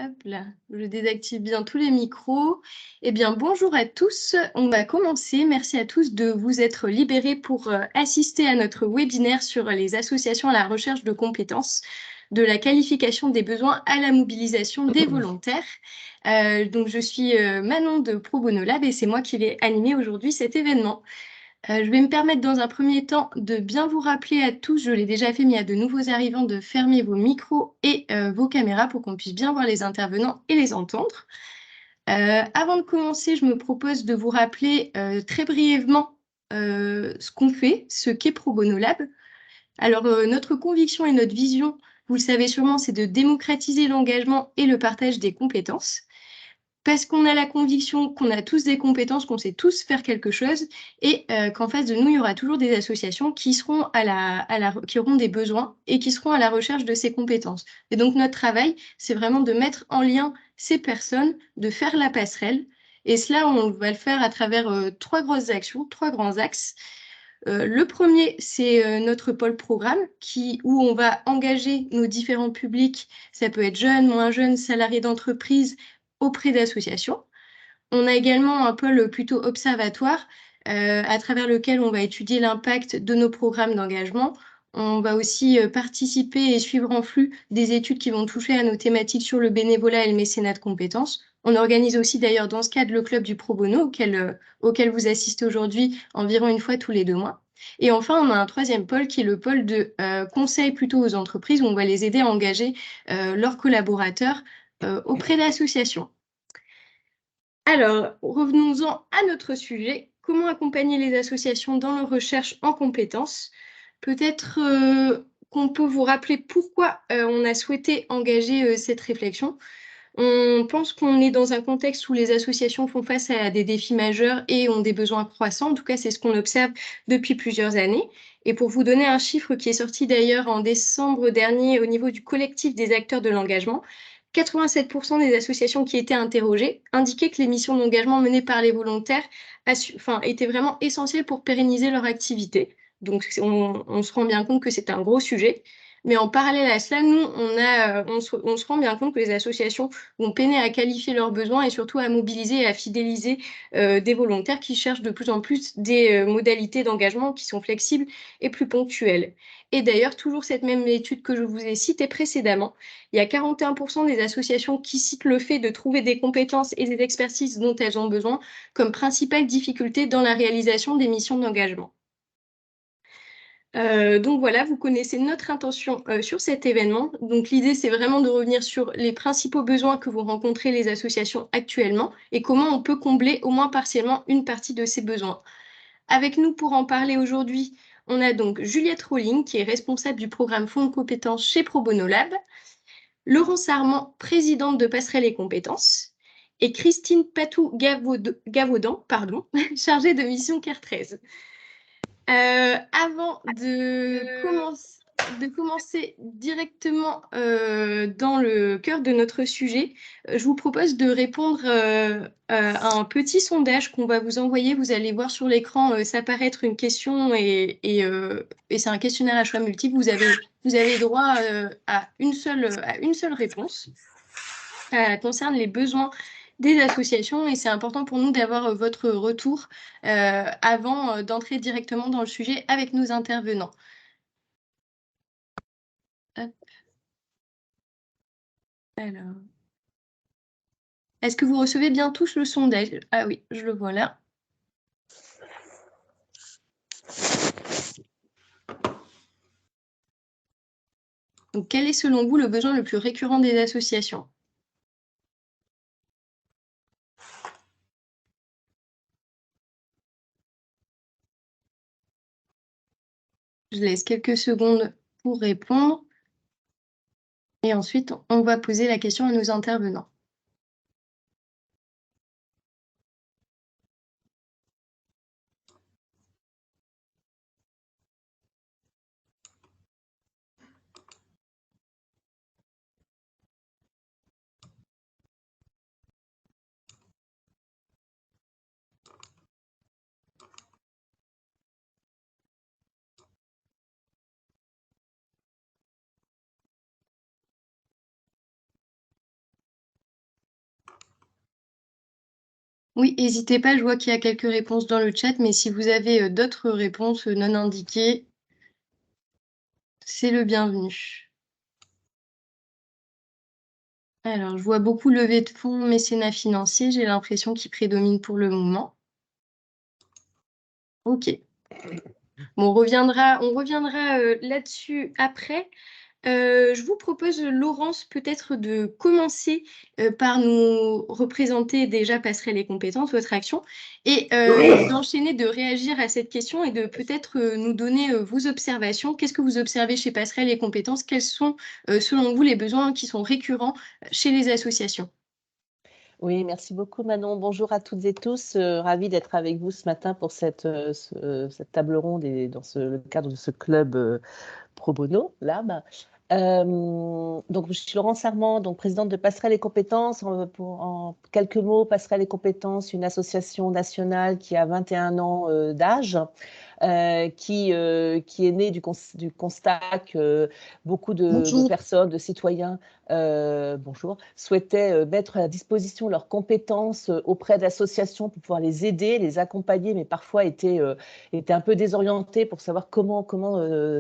Hop là, je désactive bien tous les micros. Eh bien, bonjour à tous. On va commencer. Merci à tous de vous être libérés pour assister à notre webinaire sur les associations à la recherche de compétences, de la qualification des besoins à la mobilisation des volontaires. Donc, je suis Manon de Pro Bono Lab et c'est moi qui vais animer aujourd'hui cet événement. Je vais me permettre dans un premier temps de bien vous rappeler à tous, je l'ai déjà fait, mais il y a de nouveaux arrivants, de fermer vos micros et vos caméras pour qu'on puisse bien voir les intervenants et les entendre. Avant de commencer, je me propose de vous rappeler très brièvement ce qu'on fait, ce qu'est Pro Bono Lab. Alors, notre conviction et notre vision, vous le savez sûrement, c'est de démocratiser l'engagement et le partage des compétences. Parce qu'on a la conviction qu'on a tous des compétences, qu'on sait tous faire quelque chose et qu'en face de nous, il y aura toujours des associations qui seront qui auront des besoins et qui seront à la recherche de ces compétences. Et donc, notre travail, c'est vraiment de mettre en lien ces personnes, de faire la passerelle. Et cela, on va le faire à travers trois grosses actions, trois grands axes. Le premier, c'est notre pôle programme où on va engager nos différents publics. Ça peut être jeunes, moins jeunes, salariés d'entreprise, auprès d'associations. On a également un pôle plutôt observatoire à travers lequel on va étudier l'impact de nos programmes d'engagement. On va aussi participer et suivre en flux des études qui vont toucher à nos thématiques sur le bénévolat et le mécénat de compétences. On organise aussi d'ailleurs dans ce cadre le club du pro bono auquel vous assistez aujourd'hui environ une fois tous les 2 mois. Et enfin, on a un troisième pôle qui est le pôle de conseil plutôt aux entreprises où on va les aider à engager leurs collaborateurs auprès d'associations. Alors, revenons-en à notre sujet. Comment accompagner les associations dans leur recherche en compétences? Peut-être qu'on peut vous rappeler pourquoi on a souhaité engager cette réflexion. On pense qu'on est dans un contexte où les associations font face à des défis majeurs et ont des besoins croissants. En tout cas, c'est ce qu'on observe depuis plusieurs années. Et pour vous donner un chiffre qui est sorti d'ailleurs en décembre dernier au niveau du collectif des acteurs de l'engagement, 87% des associations qui étaient interrogées indiquaient que les missions d'engagement menées par les volontaires étaient vraiment essentielles pour pérenniser leur activité. Donc, on se rend bien compte que c'est un gros sujet. Mais en parallèle à cela, nous, on se rend bien compte que les associations vont peiner à qualifier leurs besoins et surtout à mobiliser et à fidéliser des volontaires qui cherchent de plus en plus des modalités d'engagement qui sont flexibles et plus ponctuelles. Et d'ailleurs, toujours cette même étude que je vous ai citée précédemment, il y a 41% des associations qui citent le fait de trouver des compétences et des expertises dont elles ont besoin comme principale difficulté dans la réalisation des missions d'engagement. Donc voilà, vous connaissez notre intention sur cet événement. Donc l'idée, c'est vraiment de revenir sur les principaux besoins que vous rencontrez les associations actuellement et comment on peut combler au moins partiellement une partie de ces besoins. Avec nous pour en parler aujourd'hui, on a donc Juliette Rolling, qui est responsable du programme Fonds de compétences chez Pro Bono Lab, Laurence Armand, présidente de Passerelle et compétences, et Christine Patou-Gavaudan, chargée de mission CARE 13. Avant de commencer directement dans le cœur de notre sujet, je vous propose de répondre à un petit sondage qu'on va vous envoyer. Vous allez voir sur l'écran s'apparaître une question et c'est un questionnaire à choix multiple. Vous avez droit à une seule réponse. Ça concerne les besoins des associations et c'est important pour nous d'avoir votre retour avant d'entrer directement dans le sujet avec nos intervenants. Hop. Alors, est-ce que vous recevez bien tous le sondage? Ah oui, je le vois là. Donc, quel est selon vous le besoin le plus récurrent des associations? Je laisse quelques secondes pour répondre et ensuite on va poser la question à nos intervenants. Oui, n'hésitez pas, je vois qu'il y a quelques réponses dans le chat, mais si vous avez d'autres réponses non indiquées, c'est le bienvenu. Alors, je vois beaucoup levée de fonds, mécénat financier, j'ai l'impression qu'il prédomine pour le moment. Ok. Bon, on reviendra là-dessus après. Je vous propose, Laurence, peut-être de commencer par nous représenter déjà Passerelle et compétences, votre action, et d'enchaîner, de réagir à cette question et de peut-être nous donner vos observations. Qu'est-ce que vous observez chez Passerelle et compétences? Quels sont, selon vous, les besoins qui sont récurrents chez les associations? Oui, merci beaucoup Manon. Bonjour à toutes et tous. Ravie d'être avec vous ce matin pour cette table ronde et dans le cadre de ce club pro bono Lab. Donc, je suis Laurence Armand, donc présidente de Passerelle et Compétences. En quelques mots, Passerelle et Compétences, une association nationale qui a 21 ans d'âge. Qui est né du constat que beaucoup de personnes, de citoyens, bonjour, souhaitaient mettre à disposition leurs compétences auprès d'associations pour pouvoir les aider, les accompagner, mais parfois étaient un peu désorientés pour savoir comment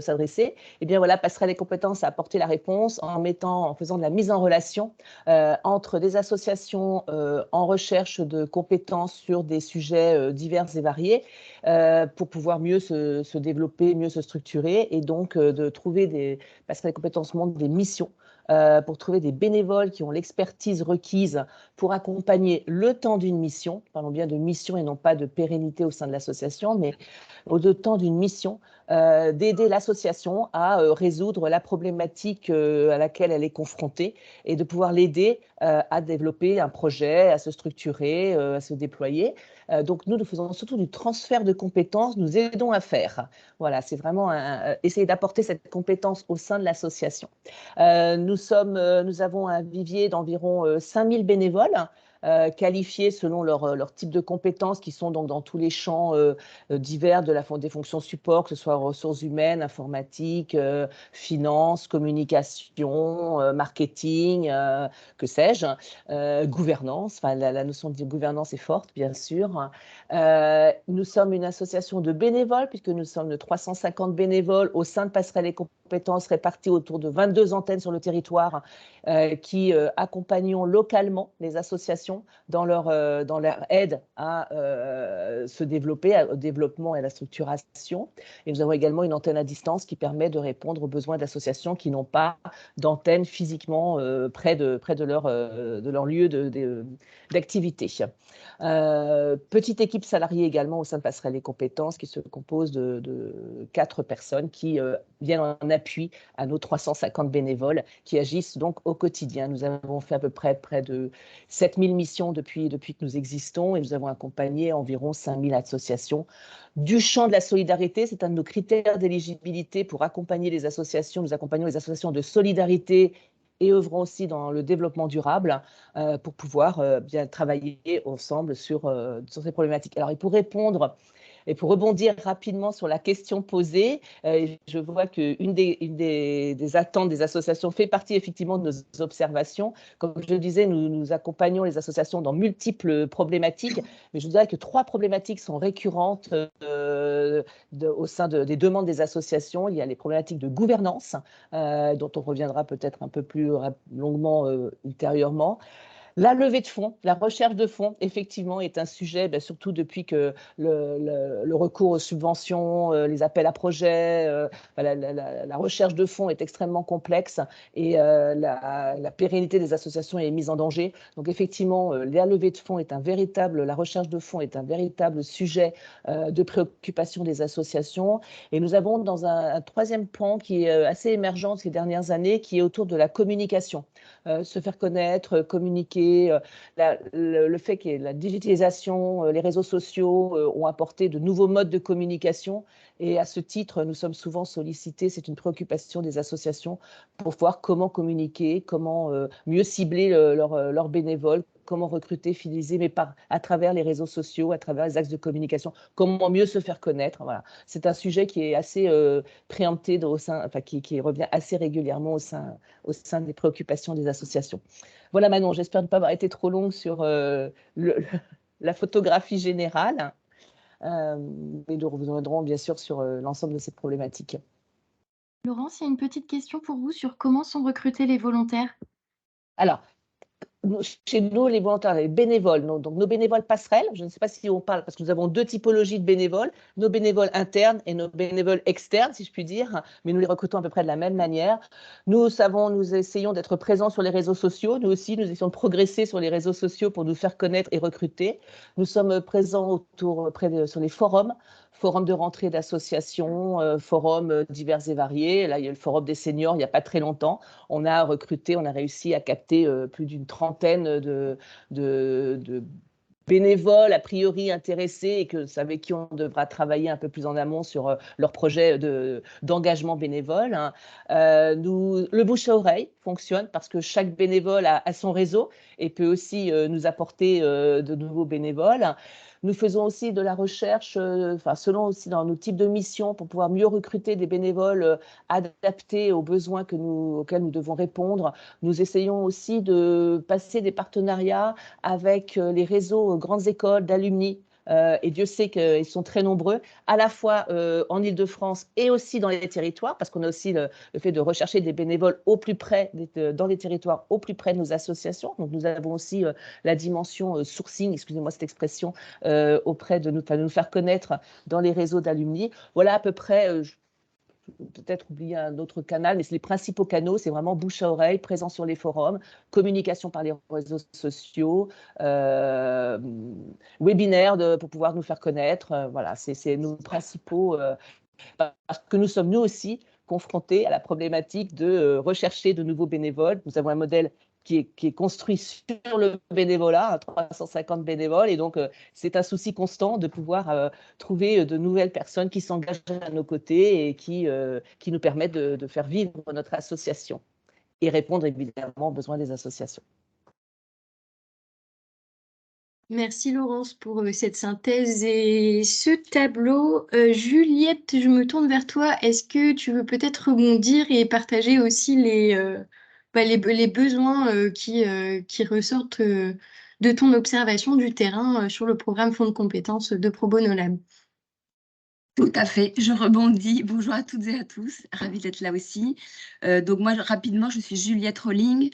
s'adresser. Et bien voilà, Passerelle et Compétences a apporté la réponse en faisant de la mise en relation entre des associations en recherche de compétences sur des sujets divers et variés pour pouvoir mieux se développer, mieux se structurer et donc de trouver parce que les compétences montrent des missions pour trouver des bénévoles qui ont l'expertise requise pour accompagner le temps d'une mission, parlons bien de mission et non pas de pérennité au sein de l'association, mais au temps d'une mission, d'aider l'association à résoudre la problématique à laquelle elle est confrontée et de pouvoir l'aider à développer un projet, à se structurer, à se déployer. Donc, nous faisons surtout du transfert de compétences, nous aidons à faire. Voilà, c'est vraiment essayer d'apporter cette compétence au sein de l'association. Nous avons un vivier d'environ 5000 bénévoles qualifiés selon leur type de compétences qui sont donc dans tous les champs divers des fonctions support, que ce soit ressources humaines, informatique, finance, communication, marketing, que sais-je, gouvernance. Enfin, la notion de gouvernance est forte, bien sûr. Nous sommes une association de bénévoles, puisque nous sommes de 350 bénévoles au sein de Passerelle et Compétences répartis autour de 22 antennes sur le territoire qui accompagnons localement les associations dans leur aide à se développer, au développement et à la structuration. Et nous avons également une antenne à distance qui permet de répondre aux besoins d'associations qui n'ont pas d'antenne physiquement près de leur lieu d'activité. Petite équipe salariée également au sein de Passerelle et Compétences qui se compose de 4 personnes qui viennent en appui à nos 350 bénévoles qui agissent donc au quotidien. Nous avons fait à peu près de 7000 missions depuis que nous existons et nous avons accompagné environ 5000 associations. Du champ de la solidarité, c'est un de nos critères d'éligibilité pour accompagner les associations. Nous accompagnons les associations de solidarité et œuvrons aussi dans le développement durable pour pouvoir bien travailler ensemble sur ces problématiques. Alors, et pour répondre et pour rebondir rapidement sur la question posée, je vois qu'une des attentes des associations fait partie effectivement de nos observations. Comme je le disais, nous accompagnons les associations dans multiples problématiques, mais je dirais que 3 problématiques sont récurrentes au sein des demandes des associations. Il y a les problématiques de gouvernance, dont on reviendra peut-être un peu plus longuement ultérieurement. La levée de fonds, la recherche de fonds, effectivement, est un sujet, surtout depuis que le recours aux subventions, les appels à projets, la recherche de fonds est extrêmement complexe et la pérennité des associations est mise en danger. Donc, effectivement, la levée de fonds la recherche de fonds est un véritable sujet de préoccupation des associations. Et nous avons dans un troisième plan qui est assez émergent ces dernières années, qui est autour de la communication. Se faire connaître, communiquer, le fait que la digitalisation, les réseaux sociaux ont apporté de nouveaux modes de communication et à ce titre, nous sommes souvent sollicités, c'est une préoccupation des associations pour voir comment communiquer, comment mieux cibler leurs bénévoles, comment recruter, fidéliser, mais à travers les réseaux sociaux, à travers les axes de communication, comment mieux se faire connaître. Voilà. C'est un sujet qui est assez préempté qui revient assez régulièrement au sein des préoccupations des associations. Voilà Manon, j'espère ne pas avoir été trop longue sur le la photographie générale. Et nous reviendrons bien sûr sur l'ensemble de ces problématiques. Laurence, il y a une petite question pour vous sur comment sont recrutés les volontaires. Alors, chez nous, les volontaires, les bénévoles, donc nos bénévoles passerelles, je ne sais pas si on parle, parce que nous avons deux typologies de bénévoles, nos bénévoles internes et nos bénévoles externes, si je puis dire, mais nous les recrutons à peu près de la même manière. Nous essayons d'être présents sur les réseaux sociaux, nous aussi, nous essayons de progresser sur les réseaux sociaux pour nous faire connaître et recruter. Nous sommes présents sur les forums de rentrée d'associations, forums divers et variés. Là, il y a le forum des seniors il n'y a pas très longtemps. On a réussi à capter plus d'une trentaine de bénévoles a priori intéressés et avec qui on devra travailler un peu plus en amont sur leur projet d'engagement bénévole. Le bouche à oreille fonctionne parce que chaque bénévole a son réseau et peut aussi nous apporter de nouveaux bénévoles. Nous faisons aussi de la recherche, selon aussi dans nos types de missions, pour pouvoir mieux recruter des bénévoles adaptés aux besoins auxquels nous devons répondre. Nous essayons aussi de passer des partenariats avec les réseaux grandes écoles d'alumni. Et Dieu sait qu'ils sont très nombreux, à la fois en Île-de-France et aussi dans les territoires, parce qu'on a aussi le fait de rechercher des bénévoles au plus près, dans les territoires, au plus près de nos associations. Donc, nous avons aussi la dimension sourcing, excusez-moi cette expression, auprès de nous faire connaître dans les réseaux d'alumni. Voilà à peu près... peut-être oublier un autre canal, mais c'est les principaux canaux, c'est vraiment bouche à oreille, présent sur les forums, communication par les réseaux sociaux, webinaires pour pouvoir nous faire connaître. Voilà, c'est nos principaux, parce que nous sommes nous aussi confrontés à la problématique de rechercher de nouveaux bénévoles. Nous avons un modèle qui est construit sur le bénévolat, 350 bénévoles, et donc c'est un souci constant de pouvoir trouver de nouvelles personnes qui s'engagent à nos côtés et qui nous permettent de faire vivre notre association et répondre évidemment aux besoins des associations. Merci Laurence pour cette synthèse et ce tableau. Juliette, je me tourne vers toi. Est-ce que tu veux peut-être rebondir et partager aussi les besoins qui ressortent de ton observation du terrain sur le programme Fonds de compétences de Pro Bono Lab? Tout à fait, je rebondis. Bonjour à toutes et à tous, ravie d'être là aussi. Donc moi, rapidement, je suis Juliette Rolling,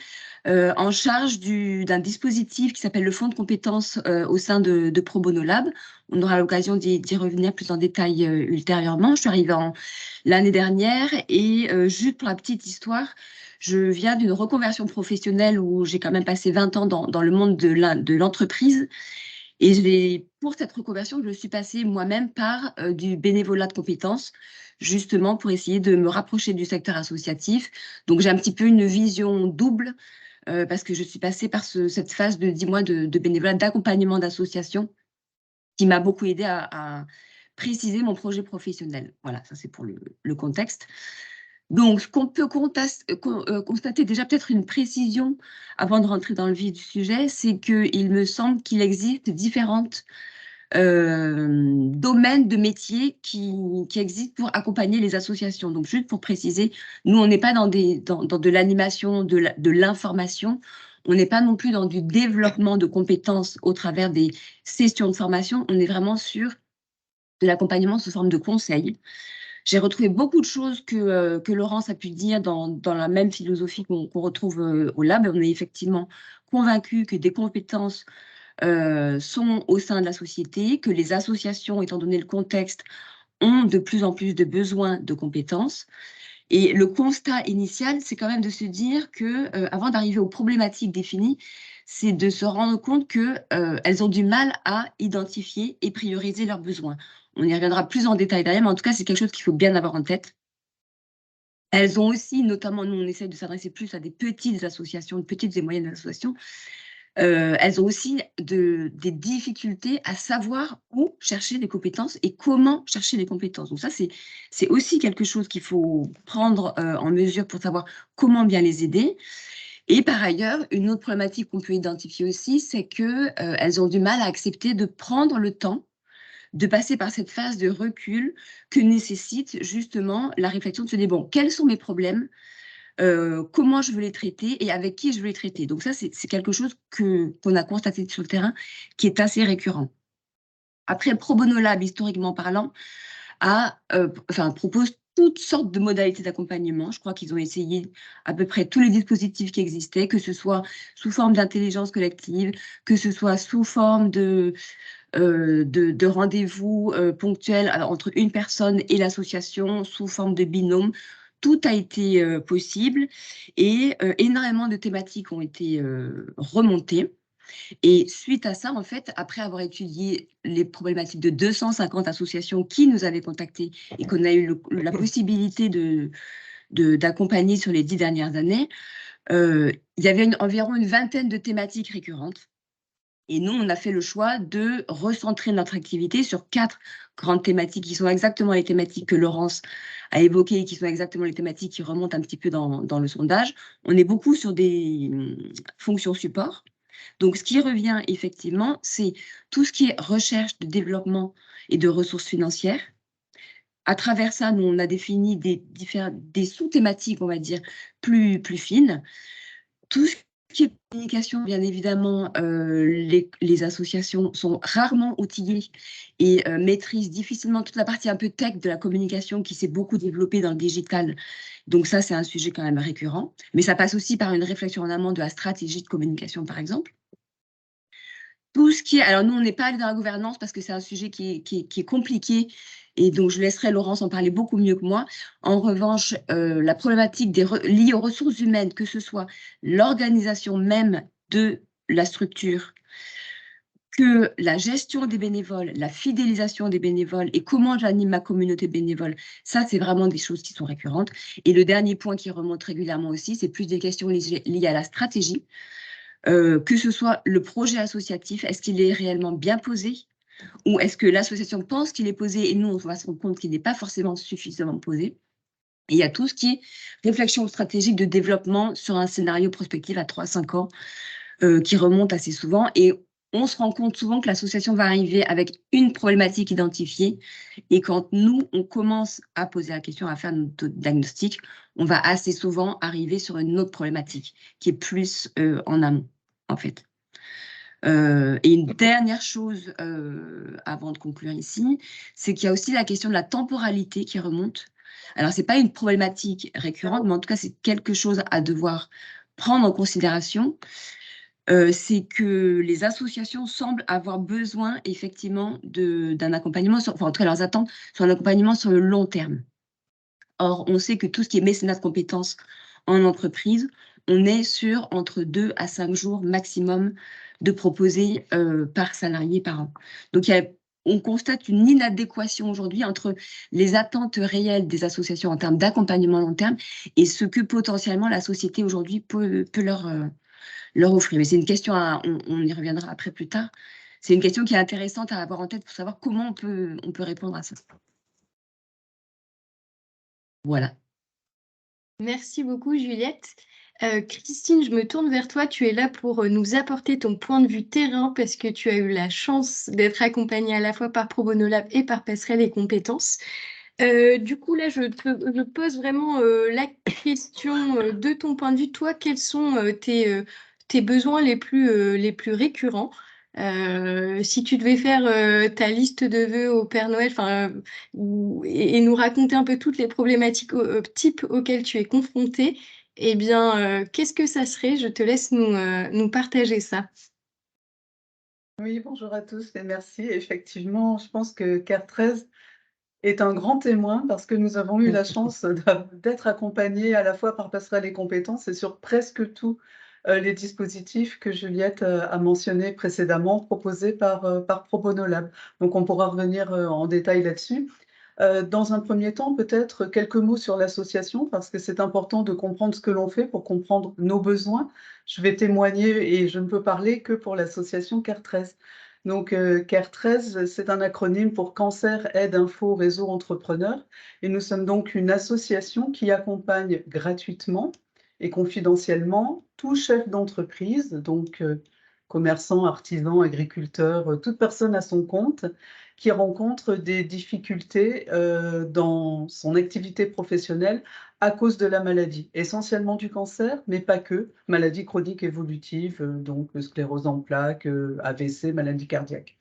en charge d'un dispositif qui s'appelle le Fonds de compétences au sein de Pro Bono Lab. On aura l'occasion d'y revenir plus en détail ultérieurement. Je suis arrivée l'année dernière et juste pour la petite histoire, je viens d'une reconversion professionnelle où j'ai quand même passé 20 ans dans le monde de l'entreprise. Et pour cette reconversion, je suis passée moi-même par du bénévolat de compétences, justement pour essayer de me rapprocher du secteur associatif. Donc, j'ai un petit peu une vision double parce que je suis passée par cette phase de 10 mois de bénévolat d'accompagnement d'associations qui m'a beaucoup aidée à préciser mon projet professionnel. Voilà, ça c'est pour le contexte. Donc, ce qu'on peut constater déjà peut-être une précision avant de rentrer dans le vif du sujet, c'est qu'il me semble qu'il existe différentes domaines de métiers qui existent pour accompagner les associations. Donc, juste pour préciser, nous, on n'est pas dans de l'animation, de l'information. On n'est pas non plus dans du développement de compétences au travers des sessions de formation. On est vraiment sur de l'accompagnement sous forme de conseils. J'ai retrouvé beaucoup de choses que Laurence a pu dire dans la même philosophie qu'on retrouve au lab. On est effectivement convaincu que des compétences sont au sein de la société, que les associations, étant donné le contexte, ont de plus en plus de besoins de compétences. Et le constat initial, c'est quand même de se dire que, avant d'arriver aux problématiques définies, c'est de se rendre compte qu'elles ont du mal à identifier et prioriser leurs besoins. On y reviendra plus en détail derrière, mais en tout cas, c'est quelque chose qu'il faut bien avoir en tête. Elles ont aussi, notamment, nous, on essaie de s'adresser plus à des petites associations, de petites et moyennes associations. Elles ont aussi des difficultés à savoir où chercher des compétences et comment chercher les compétences. Donc ça, c'est aussi quelque chose qu'il faut prendre en mesure pour savoir comment bien les aider. Et par ailleurs, une autre problématique qu'on peut identifier aussi, c'est qu'elles ont du mal à accepter de prendre le temps de passer par cette phase de recul que nécessite justement la réflexion de se dire, bon, quels sont mes problèmes ? comment je veux les traiter et avec qui je veux les traiter. Donc ça, c'est quelque chose qu'on a constaté sur le terrain qui est assez récurrent. Après, Pro Bono Lab, historiquement parlant, propose toutes sortes de modalités d'accompagnement. Je crois qu'ils ont essayé à peu près tous les dispositifs qui existaient, que ce soit sous forme d'intelligence collective, que ce soit sous forme de rendez-vous ponctuels entre une personne et l'association, sous forme de binôme. Tout a été possible et énormément de thématiques ont été remontées. Et suite à ça, en fait, après avoir étudié les problématiques de 250 associations qui nous avaient contactés et qu'on a eu la possibilité d'accompagner sur les 10 dernières années, il y avait environ une vingtaine de thématiques récurrentes. Et nous, on a fait le choix de recentrer notre activité sur 4 grandes thématiques qui sont exactement les thématiques que Laurence a évoquées et qui sont exactement les thématiques qui remontent un petit peu dans le sondage. On est beaucoup sur des fonctions support. Donc, ce qui revient effectivement, c'est tout ce qui est recherche de développement et de ressources financières. À travers ça, nous, on a défini des sous-thématiques, on va dire, plus fines. Tout ce qui est communication, bien évidemment, les associations sont rarement outillées et maîtrisent difficilement toute la partie un peu tech de la communication qui s'est beaucoup développée dans le digital. Donc ça, c'est un sujet quand même récurrent. Mais ça passe aussi par une réflexion en amont de la stratégie de communication, par exemple. Tout ce qui est... Alors, nous, on n'est pas allé dans la gouvernance parce que c'est un sujet qui est compliqué et donc je laisserai Laurence en parler beaucoup mieux que moi. En revanche, la problématique liée aux ressources humaines, que ce soit l'organisation même de la structure, que la gestion des bénévoles, la fidélisation des bénévoles et comment j'anime ma communauté bénévole, ça, c'est vraiment des choses qui sont récurrentes. Et le dernier point qui remonte régulièrement aussi, c'est plus des questions liées à la stratégie. Que ce soit le projet associatif, est-ce qu'il est réellement bien posé ou est-ce que l'association pense qu'il est posé et nous, on va se rendre compte qu'il n'est pas forcément suffisamment posé. Et il y a tout ce qui est réflexion stratégique de développement sur un scénario prospectif à 3-5 ans qui remonte assez souvent. Et on se rend compte souvent que l'association va arriver avec une problématique identifiée. Et quand nous, on commence à poser la question, à faire notre diagnostic, on va assez souvent arriver sur une autre problématique qui est plus en amont, en fait. Et une dernière chose avant de conclure ici, c'est qu'il y a aussi la question de la temporalité qui remonte. Alors, ce n'est pas une problématique récurrente, mais en tout cas, c'est quelque chose à devoir prendre en considération. C'est que les associations semblent avoir besoin effectivement d'un accompagnement, enfin en tout cas leurs attentes sur un accompagnement sur le long terme. Or, on sait que tout ce qui est mécénat de compétences en entreprise, on est sur entre 2 à 5 jours maximum de proposés par salarié par an. Donc, on constate une inadéquation aujourd'hui entre les attentes réelles des associations en termes d'accompagnement long terme et ce que potentiellement la société aujourd'hui peut leur offrir. Mais c'est une question, on y reviendra après plus tard. C'est une question qui est intéressante à avoir en tête pour savoir comment on peut répondre à ça. Voilà. Merci beaucoup, Juliette. Christine, je me tourne vers toi. Tu es là pour nous apporter ton point de vue terrain parce que tu as eu la chance d'être accompagnée à la fois par Pro Bono Lab et par Passerelle et Compétences. Du coup, là, je pose vraiment la question de ton point de vue. Toi, quels sont tes besoins les plus récurrents? Si tu devais faire ta liste de vœux au Père Noël, et nous raconter un peu toutes les problématiques types auxquelles tu es confrontée, eh bien, qu'est-ce que ça serait? Je te laisse nous partager ça. Oui, bonjour à tous et merci. Effectivement, je pense que CARE 13 est un grand témoin parce que nous avons eu la chance d'être accompagnés à la fois par Passerelle et Compétences et sur presque tous les dispositifs que Juliette a mentionnés précédemment, proposés par Pro Bono Lab. Donc, on pourra revenir en détail là-dessus. Dans un premier temps, peut-être quelques mots sur l'association, parce que c'est important de comprendre ce que l'on fait pour comprendre nos besoins. Je vais témoigner et je ne peux parler que pour l'association CARE 13. Donc, CARE 13, c'est un acronyme pour Cancer, Aide, Info, Réseau Entrepreneur. Et nous sommes donc une association qui accompagne gratuitement et confidentiellement tout chef d'entreprise, donc commerçants, artisans, agriculteurs, toute personne à son compte qui rencontre des difficultés dans son activité professionnelle à cause de la maladie, essentiellement du cancer, mais pas que, maladies chroniques évolutives, donc sclérose en plaques, AVC, maladie cardiaque.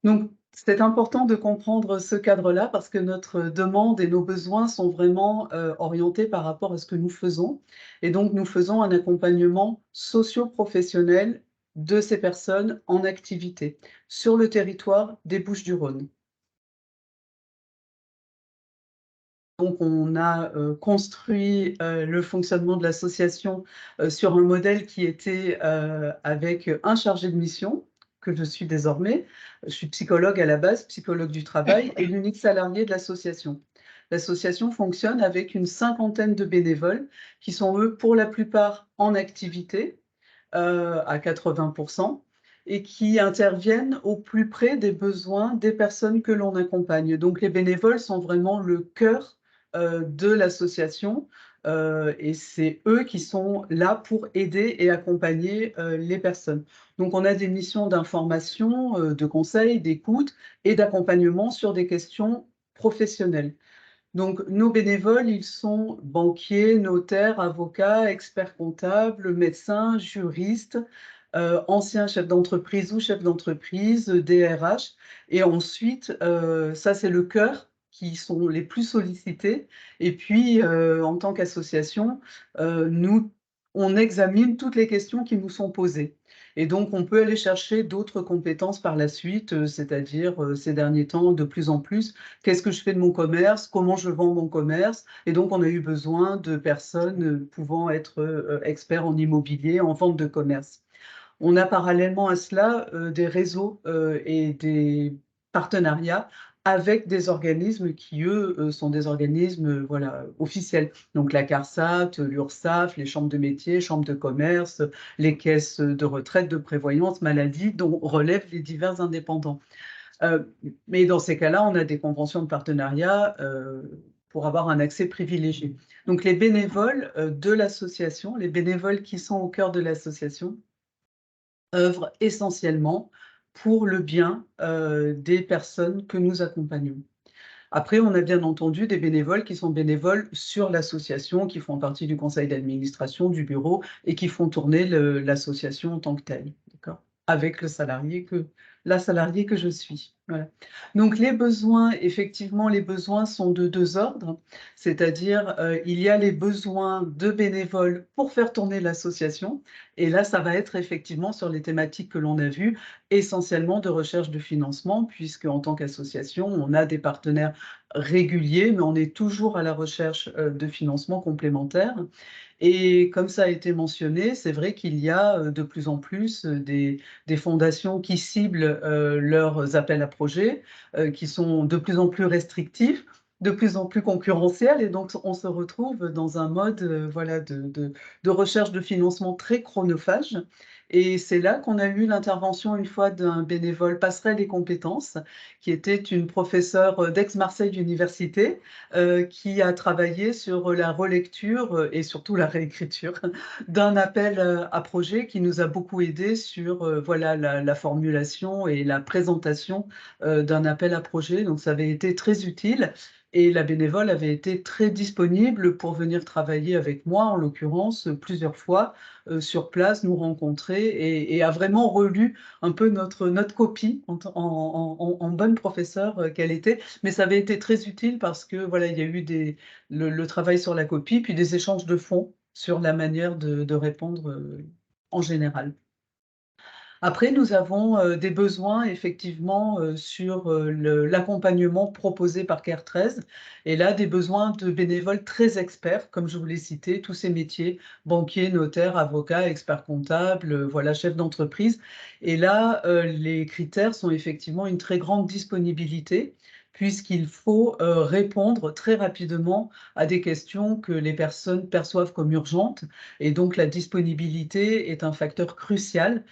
Donc, c'est important de comprendre ce cadre-là parce que notre demande et nos besoins sont vraiment orientés par rapport à ce que nous faisons. Et donc, nous faisons un accompagnement socio-professionnel de ces personnes en activité sur le territoire des Bouches-du-Rhône. Donc, on a construit le fonctionnement de l'association sur un modèle qui était avec un chargé de mission, que je suis désormais. Je suis psychologue à la base, psychologue du travail, et l'unique salarié de l'association. L'association fonctionne avec une cinquantaine de bénévoles qui sont, eux, pour la plupart en activité, à 80%, et qui interviennent au plus près des besoins des personnes que l'on accompagne. Donc, les bénévoles sont vraiment le cœur de l'association et c'est eux qui sont là pour aider et accompagner les personnes. Donc, on a des missions d'information, de conseil, d'écoute et d'accompagnement sur des questions professionnelles. Donc, nos bénévoles, ils sont banquiers, notaires, avocats, experts comptables, médecins, juristes, anciens chefs d'entreprise ou chefs d'entreprise, DRH. Et ensuite, ça, c'est le cœur qui sont les plus sollicités. Et puis, en tant qu'association, nous, on examine toutes les questions qui nous sont posées. Et donc, on peut aller chercher d'autres compétences par la suite, c'est-à-dire, ces derniers temps, de plus en plus, qu'est-ce que je fais de mon commerce? Comment je vends mon commerce? Et donc, on a eu besoin de personnes pouvant être experts en immobilier, en vente de commerce. On a parallèlement à cela des réseaux et des partenariats avec des organismes qui, eux, sont des organismes voilà, officiels. Donc la CARSAT, l'URSSAF, les chambres de métiers, chambres de commerce, les caisses de retraite, de prévoyance, maladie, dont relèvent les divers indépendants. Mais dans ces cas-là, on a des conventions de partenariat pour avoir un accès privilégié. Donc les bénévoles de l'association, les bénévoles qui sont au cœur de l'association, œuvrent essentiellement pour le bien des personnes que nous accompagnons. Après, on a bien entendu des bénévoles qui sont bénévoles sur l'association, qui font partie du conseil d'administration, du bureau, et qui font tourner l'association en tant que telle, d'accord? Avec la salariée que je suis. Voilà. Donc les besoins, effectivement, les besoins sont de deux ordres, c'est-à-dire il y a les besoins de bénévoles pour faire tourner l'association, et là, ça va être effectivement sur les thématiques que l'on a vues, essentiellement de recherche de financement, puisque en tant qu'association, on a des partenaires réguliers, mais on est toujours à la recherche de financement complémentaires. Et comme ça a été mentionné, c'est vrai qu'il y a de plus en plus des fondations qui ciblent leurs appels à projets, qui sont de plus en plus restrictifs, de plus en plus concurrentiels, et donc on se retrouve dans un mode voilà, de recherche de financement très chronophage. Et c'est là qu'on a eu l'intervention une fois d'un bénévole Passerelle et Compétences, qui était une professeure d'Aix-Marseille Université, qui a travaillé sur la relecture et surtout la réécriture d'un appel à projet qui nous a beaucoup aidé sur voilà, la formulation et la présentation d'un appel à projet. Donc ça avait été très utile. Et la bénévole avait été très disponible pour venir travailler avec moi, en l'occurrence, plusieurs fois sur place, nous rencontrer et a vraiment relu un peu notre copie en bonne professeure qu'elle était. Mais ça avait été très utile parce que voilà, il y a eu le travail sur la copie, puis des échanges de fonds sur la manière de répondre en général. Après, nous avons des besoins effectivement sur l'accompagnement proposé par CARE 13 et là, des besoins de bénévoles très experts, comme je vous l'ai cité, tous ces métiers, banquiers, notaires, avocats, experts comptables, voilà, chefs d'entreprise. Et là, les critères sont effectivement une très grande disponibilité, puisqu'il faut répondre très rapidement à des questions que les personnes perçoivent comme urgentes. Et donc, la disponibilité est un facteur crucial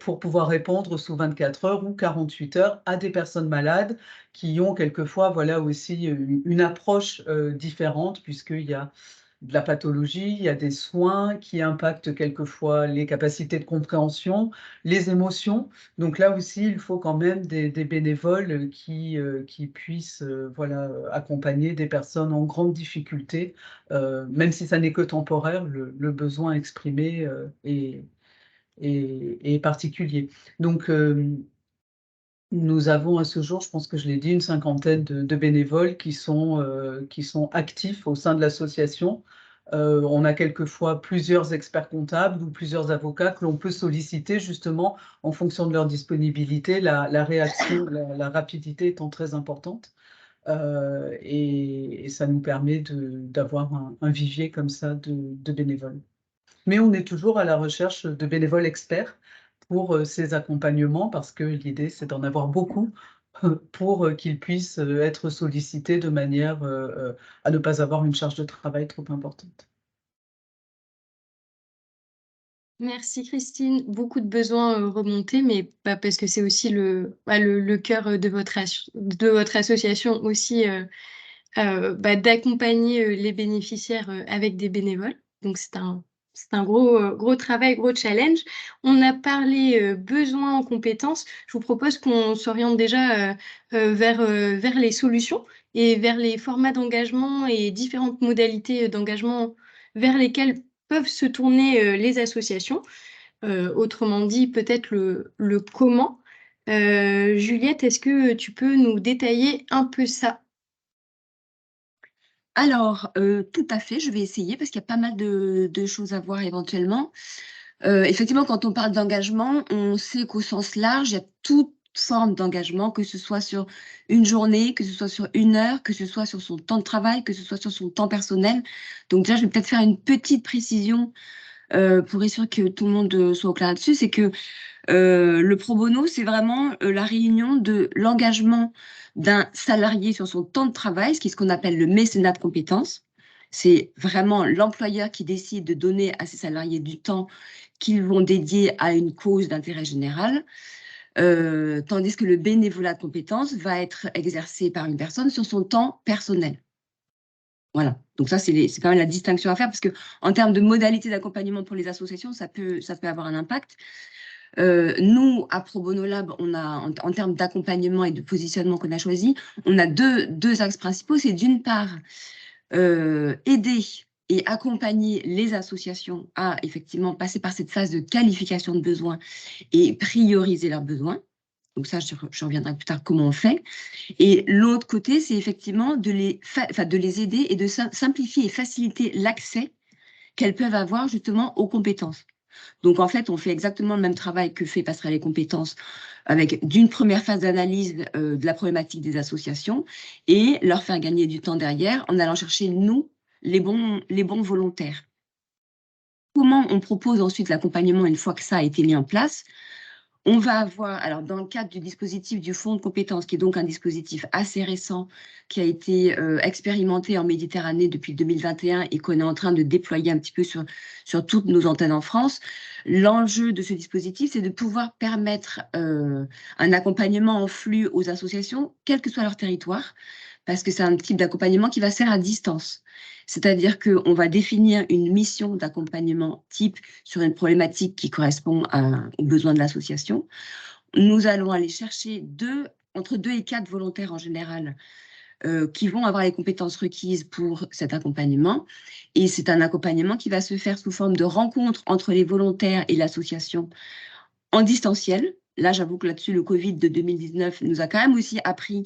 pour pouvoir répondre sous 24 heures ou 48 heures à des personnes malades qui ont quelquefois voilà, aussi une approche différente, puisqu'il y a de la pathologie, il y a des soins qui impactent quelquefois les capacités de compréhension, les émotions. Donc là aussi, il faut quand même des bénévoles qui puissent voilà, accompagner des personnes en grande difficulté, même si ça n'est que temporaire, le besoin exprimé est particulier. Donc, nous avons à ce jour, je pense que je l'ai dit, une cinquantaine de bénévoles qui sont actifs au sein de l'association. On a quelquefois plusieurs experts comptables ou plusieurs avocats que l'on peut solliciter justement en fonction de leur disponibilité, la réaction, la rapidité étant très importante. Et ça nous permet d'avoir un vivier comme ça de bénévoles. Mais on est toujours à la recherche de bénévoles experts pour ces accompagnements parce que l'idée, c'est d'en avoir beaucoup pour qu'ils puissent être sollicités de manière à ne pas avoir une charge de travail trop importante. Merci Christine. Beaucoup de besoins remontés, mais parce que c'est aussi le cœur de votre association aussi d'accompagner les bénéficiaires avec des bénévoles. Donc c'est un gros travail, gros challenge. On a parlé besoins en compétences. Je vous propose qu'on s'oriente déjà vers les solutions et vers les formats d'engagement et différentes modalités d'engagement vers lesquelles peuvent se tourner les associations. Autrement dit, peut-être le comment. Juliette, est-ce que tu peux nous détailler un peu ça? Alors, tout à fait, je vais essayer parce qu'il y a pas mal de choses à voir éventuellement. Effectivement, quand on parle d'engagement, on sait qu'au sens large, il y a toute forme d'engagement, que ce soit sur une journée, que ce soit sur une heure, que ce soit sur son temps de travail, que ce soit sur son temps personnel. Donc déjà, je vais peut-être faire une petite précision pour être sûr que tout le monde soit au clair là-dessus, c'est que le pro bono, c'est vraiment la réunion de l'engagement d'un salarié sur son temps de travail, ce qui est ce qu'on appelle le mécénat de compétences. C'est vraiment l'employeur qui décide de donner à ses salariés du temps qu'ils vont dédier à une cause d'intérêt général, tandis que le bénévolat de compétences va être exercé par une personne sur son temps personnel. Voilà, donc ça, c'est quand même la distinction à faire, parce qu'en termes de modalités d'accompagnement pour les associations, ça peut avoir un impact. Nous, à Pro Bono Lab, on a, en termes d'accompagnement et de positionnement qu'on a choisi, on a deux axes principaux. C'est d'une part, aider et accompagner les associations à effectivement passer par cette phase de qualification de besoins et prioriser leurs besoins. Donc ça, je reviendrai plus tard comment on fait. Et l'autre côté, c'est effectivement de les aider et de simplifier et faciliter l'accès qu'elles peuvent avoir justement aux compétences. Donc, en fait, on fait exactement le même travail que fait Passerelle les compétences, avec d'une première phase d'analyse de la problématique des associations et leur faire gagner du temps derrière en allant chercher, nous, les bons volontaires. Comment on propose ensuite l'accompagnement une fois que ça a été mis en place? On va avoir, alors dans le cadre du dispositif du fonds de compétences, qui est donc un dispositif assez récent, qui a été expérimenté en Méditerranée depuis 2021 et qu'on est en train de déployer un petit peu sur toutes nos antennes en France. L'enjeu de ce dispositif, c'est de pouvoir permettre un accompagnement en flux aux associations, quel que soit leur territoire, parce que c'est un type d'accompagnement qui va se faire à distance. C'est-à-dire qu'on va définir une mission d'accompagnement type sur une problématique qui correspond aux besoins de l'association. Nous allons aller chercher entre 2 et 4 volontaires en général qui vont avoir les compétences requises pour cet accompagnement. Et c'est un accompagnement qui va se faire sous forme de rencontre entre les volontaires et l'association en distanciel. Là, j'avoue que là-dessus, le Covid de 2019 nous a quand même aussi appris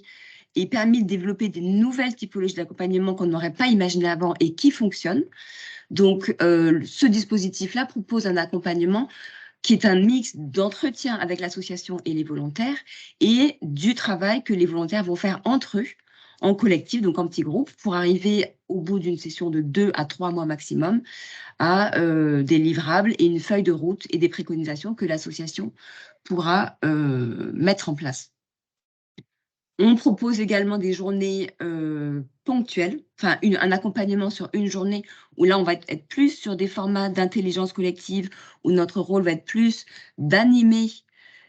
et permis de développer des nouvelles typologies d'accompagnement qu'on n'aurait pas imaginées avant et qui fonctionnent. Donc, ce dispositif-là propose un accompagnement qui est un mix d'entretien avec l'association et les volontaires et du travail que les volontaires vont faire entre eux, en collectif, donc en petits groupes, pour arriver au bout d'une session de 2 à 3 mois maximum à des livrables et une feuille de route et des préconisations que l'association pourra mettre en place. On propose également des journées ponctuelles, enfin un accompagnement sur une journée où là, on va être plus sur des formats d'intelligence collective, où notre rôle va être plus d'animer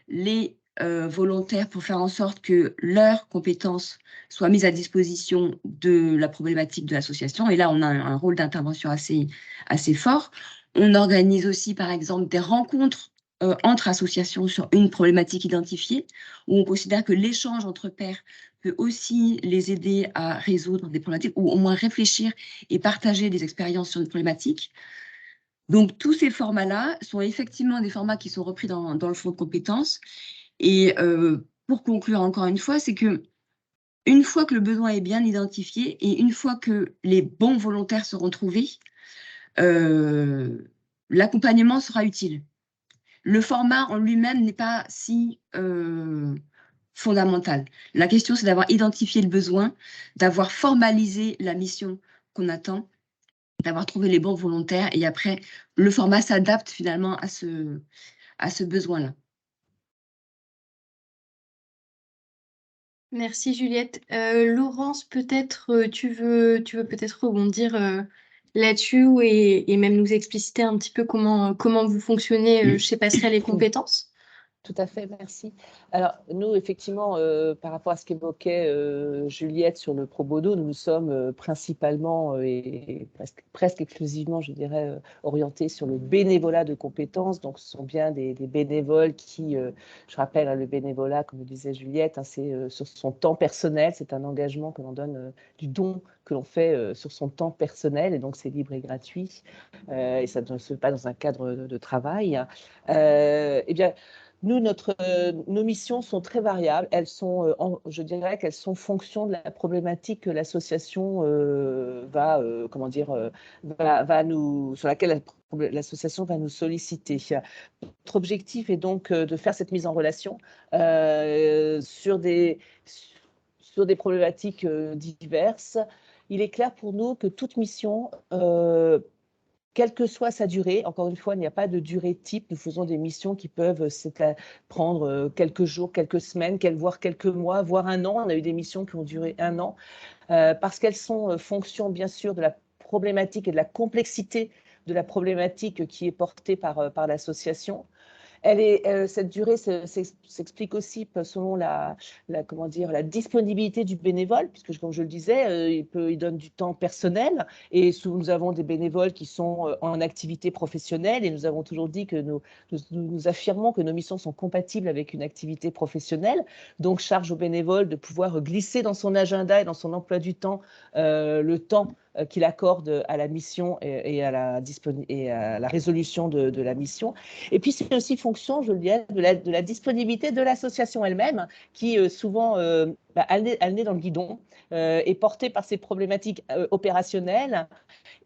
les volontaires pour faire en sorte que leurs compétences soient mises à disposition de la problématique de l'association. Et là, on a un rôle d'intervention assez fort. On organise aussi, par exemple, des rencontres entre associations sur une problématique identifiée, où on considère que l'échange entre pairs peut aussi les aider à résoudre des problématiques, ou au moins réfléchir et partager des expériences sur une problématique. Donc, tous ces formats-là sont effectivement des formats qui sont repris dans le fonds de compétences. Et pour conclure encore une fois, c'est que une fois que le besoin est bien identifié et une fois que les bons volontaires seront trouvés, l'accompagnement sera utile. Le format en lui-même n'est pas si fondamental. La question, c'est d'avoir identifié le besoin, d'avoir formalisé la mission qu'on attend, d'avoir trouvé les bons volontaires, et après, le format s'adapte finalement à ce besoin-là. Merci Juliette. Laurence, peut-être tu veux peut-être rebondir là-dessus et même nous expliciter un petit peu comment vous fonctionnez chez Passerelle et Compétences. Tout à fait, merci. Alors, nous, effectivement, par rapport à ce qu'évoquait Juliette sur le pro bono, nous sommes principalement et presque exclusivement, je dirais, orientés sur le bénévolat de compétences. Donc, ce sont bien des bénévoles qui, je rappelle, le bénévolat, comme le disait Juliette, c'est sur son temps personnel, c'est un engagement que l'on donne, du don que l'on fait sur son temps personnel, et donc c'est libre et gratuit, et ça ne se fait pas dans un cadre de travail. Eh bien, nous, nos missions sont très variables. Elles sont, je dirais qu'elles sont fonction de la problématique que l'association sur laquelle l'association va nous solliciter. Notre objectif est donc de faire cette mise en relation sur des problématiques diverses. Il est clair pour nous que toute mission quelle que soit sa durée, encore une fois, il n'y a pas de durée type. Nous faisons des missions qui peuvent prendre quelques jours, quelques semaines, voire quelques mois, voire un an. On a eu des missions qui ont duré un an, parce qu'elles sont fonction, bien sûr, de la problématique et de la complexité de la problématique qui est portée par l'association. Cette durée s'explique aussi selon la disponibilité du bénévole, puisque, comme je le disais, il donne du temps personnel, et nous avons des bénévoles qui sont en activité professionnelle, et nous avons toujours dit que nous affirmons que nos missions sont compatibles avec une activité professionnelle. Donc, charge au bénévole de pouvoir glisser dans son agenda et dans son emploi du temps le temps qu'il accorde à la mission et à la résolution de la mission. Et puis, c'est aussi fonction, je le dis, de la disponibilité de l'association elle-même, qui souvent a le nez dans le guidon, est portée par ces problématiques opérationnelles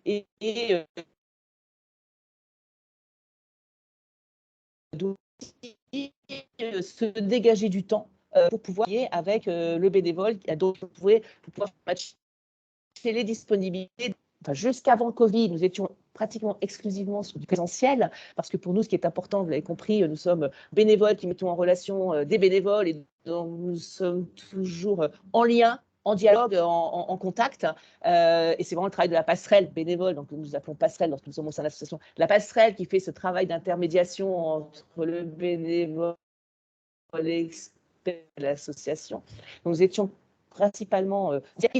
et doit se dégager du temps pour pouvoir y avec le bénévole, pour pouvoir matcher les disponibilités. Enfin, jusqu'avant le Covid, nous étions pratiquement exclusivement sur du présentiel, parce que pour nous, ce qui est important, vous l'avez compris, nous sommes bénévoles qui mettons en relation des bénévoles, et donc nous sommes toujours en lien, en dialogue, en contact. Et c'est vraiment le travail de la passerelle bénévole, donc nous appelons passerelle lorsque nous sommes au sein de l'association, la passerelle qui fait ce travail d'intermédiation entre le bénévole et l'association. Nous étions principalement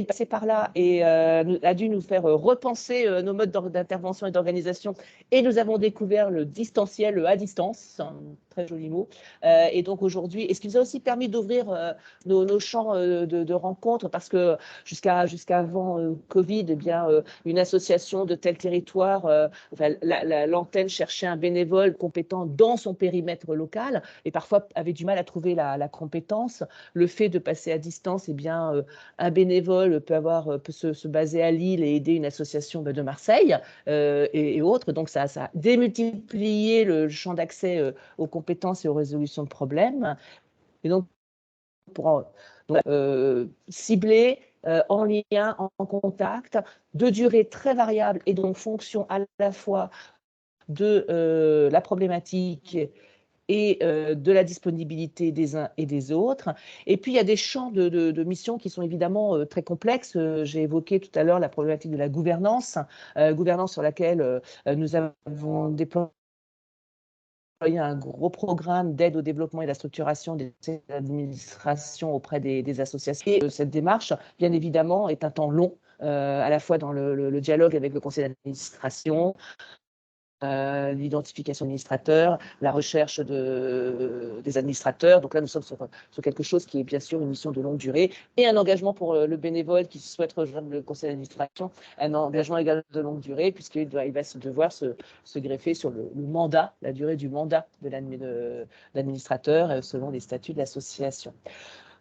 passé par là et a dû nous faire repenser nos modes d'intervention et d'organisation. Et nous avons découvert le distanciel, le à distance, un très joli mot. Et donc aujourd'hui, et ce qui nous a aussi permis d'ouvrir nos champs de rencontres, parce que jusqu'avant Covid, eh bien, une association de tel territoire, l'antenne cherchait un bénévole compétent dans son périmètre local et parfois avait du mal à trouver la compétence. Le fait de passer à distance, eh bien, un bénévole peut se baser à Lille et aider une association de Marseille et autres. Donc, ça a démultiplié le champ d'accès aux compétences et aux résolutions de problèmes. Et donc, pour cibler, en lien, en contact, de durée très variable et donc fonction à la fois de la problématique et de la disponibilité des uns et des autres. Et puis, il y a des champs de missions qui sont évidemment très complexes. J'ai évoqué tout à l'heure la problématique de la gouvernance sur laquelle nous avons déployé déployé un gros programme d'aide au développement et à la structuration des administrations auprès des associations. Et cette démarche, bien évidemment, est un temps long, à la fois dans le dialogue avec le conseil d'administration, l'identification administrateurs, la recherche des administrateurs. Donc là, nous sommes sur quelque chose qui est bien sûr une mission de longue durée et un engagement pour le bénévole qui souhaite rejoindre le conseil d'administration, un engagement également de longue durée puisqu'il va devoir se greffer sur le mandat, la durée du mandat de l'administrateur selon les statuts de l'association.